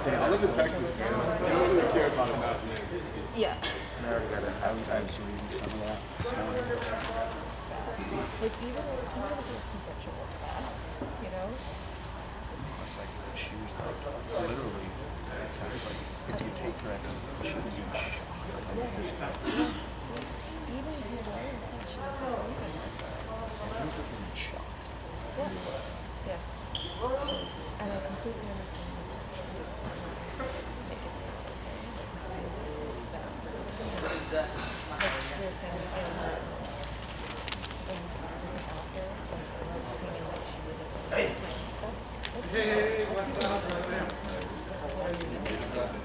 I live in Texas, man. I don't really care about it not being here. Yeah. I was reading some of that this morning. Like even if it was consensual, you know? It's like she was like literally. It sounds like if you take her, she was in shock. Even his lawyer said she was sleeping. I think they're in shock. Yeah. Yeah. So, And I completely understand that. Make it sound okay. Like, they're saying in Texas out there, like seeming like she was a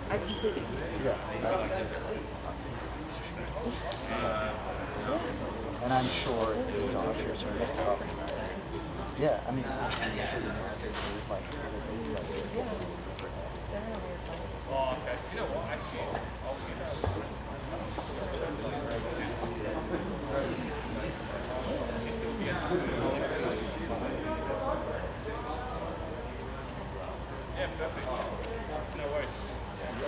I completely and I'm sure the Dodgers are tough. Yeah, I mean, I'm sure the Dodgers are like, Oh, okay. You know what? Yeah, perfect. No worries. You know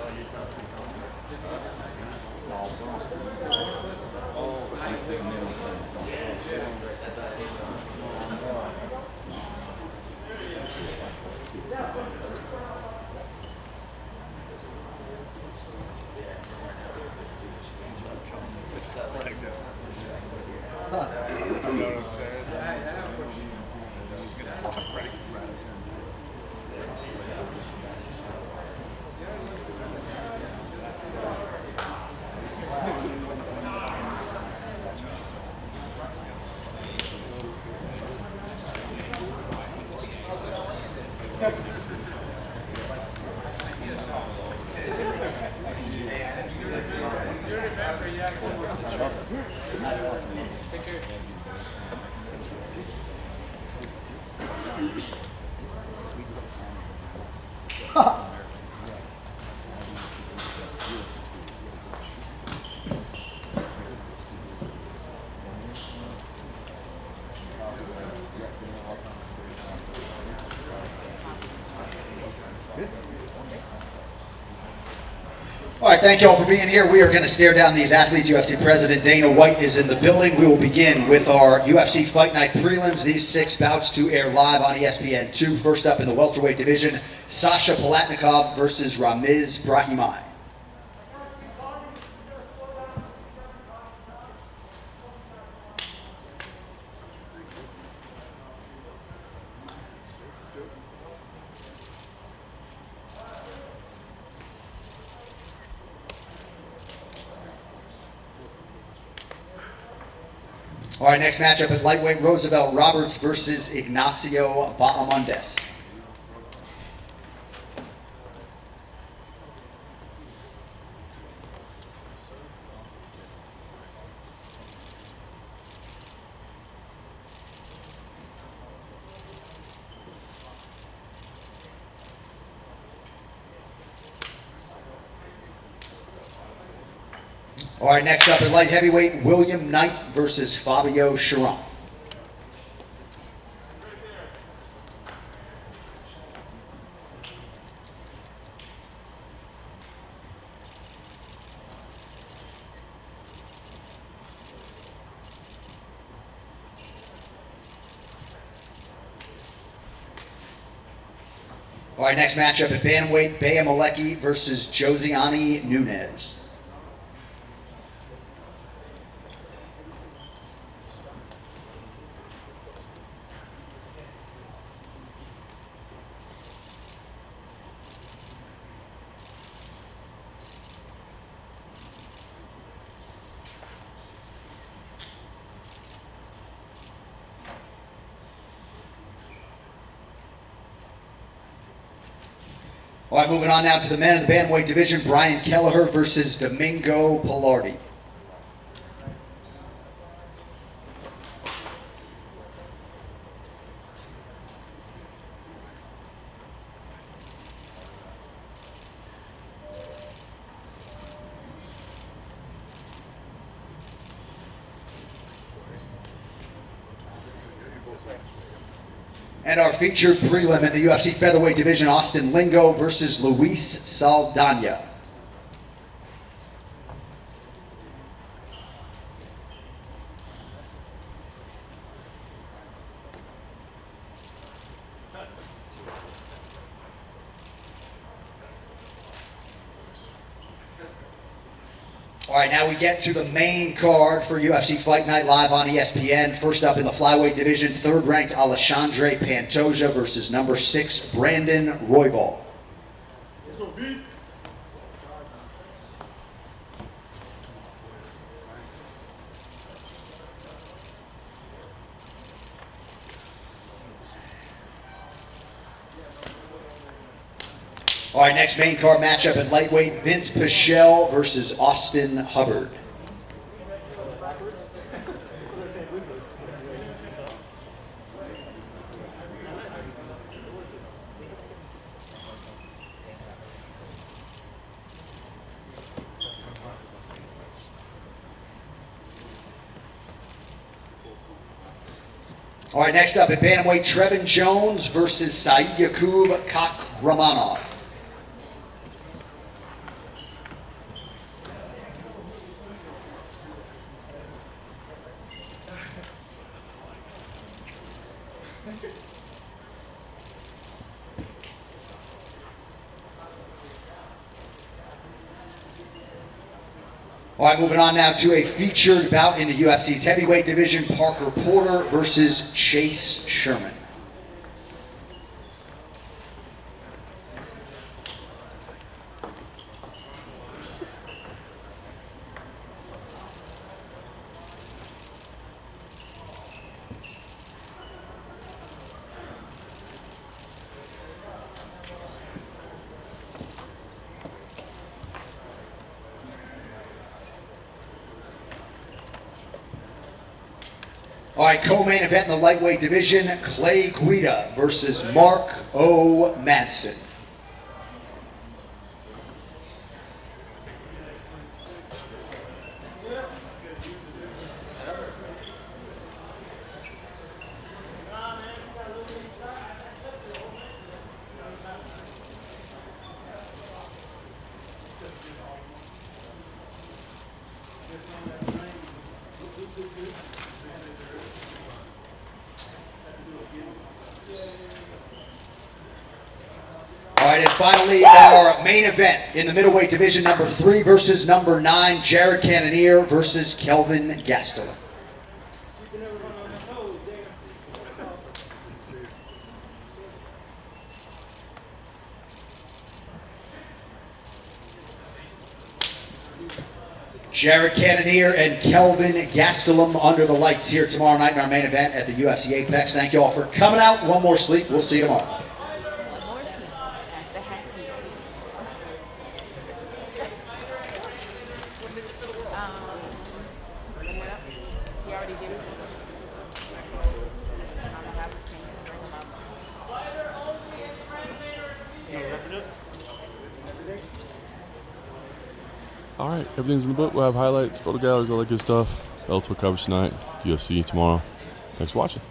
what I'm saying? He's gonna have ready. All right, thank you all for being here. We are going to stare down these athletes. UFC President Dana White is in the building. We will begin with our UFC Fight Night prelims. These 6 bouts to air live on ESPN 2. First up in the welterweight division, Sasha Palatnikov versus Ramiz Brahimaj. All right, next matchup at lightweight, Roosevelt Roberts versus Ignacio Bahamondes. All right, next up at light heavyweight, William Knight versus Fabio Chiron. All right, next matchup at bantamweight, Bea Malecki versus Josiane Nunes. All right, moving on now to the men in the bantamweight division, Brian Kelleher versus Domingo Pilardi. And our featured prelim in the UFC featherweight division, Austin Lingo versus Luis Saldana. All right, now we get to the main card for UFC Fight Night live on ESPN. First up in the flyweight division, third-ranked Alexandre Pantoja versus number 6 Brandon Royval. Let's go, B. All right, next main card matchup at lightweight, Vince Pichel versus Austin Hubbard. All right, next up at bantamweight, Trevin Jones versus Said Yakub Kakhramonov. All right, moving on now to a featured bout in the UFC's heavyweight division, Parker Porter versus Chase Sherman. All right, co-main event in the lightweight division, Clay Guida versus Mark O. Madsen. All right, and finally, our main event in the middleweight division, number 3 versus number 9, Jared Cannonier versus Kelvin Gastelum. Jared Cannonier and Kelvin Gastelum under the lights here tomorrow night in our main event at the UFC Apex. Thank you all for coming out. One more sleep. We'll see you tomorrow. One more sleep. That's the happy. He already did it. I'm gonna have to change and bring him up. All right, everything's in the book. We'll have highlights, photo galleries, all that good stuff. Bellator coverage tonight, UFC tomorrow. Thanks for watching.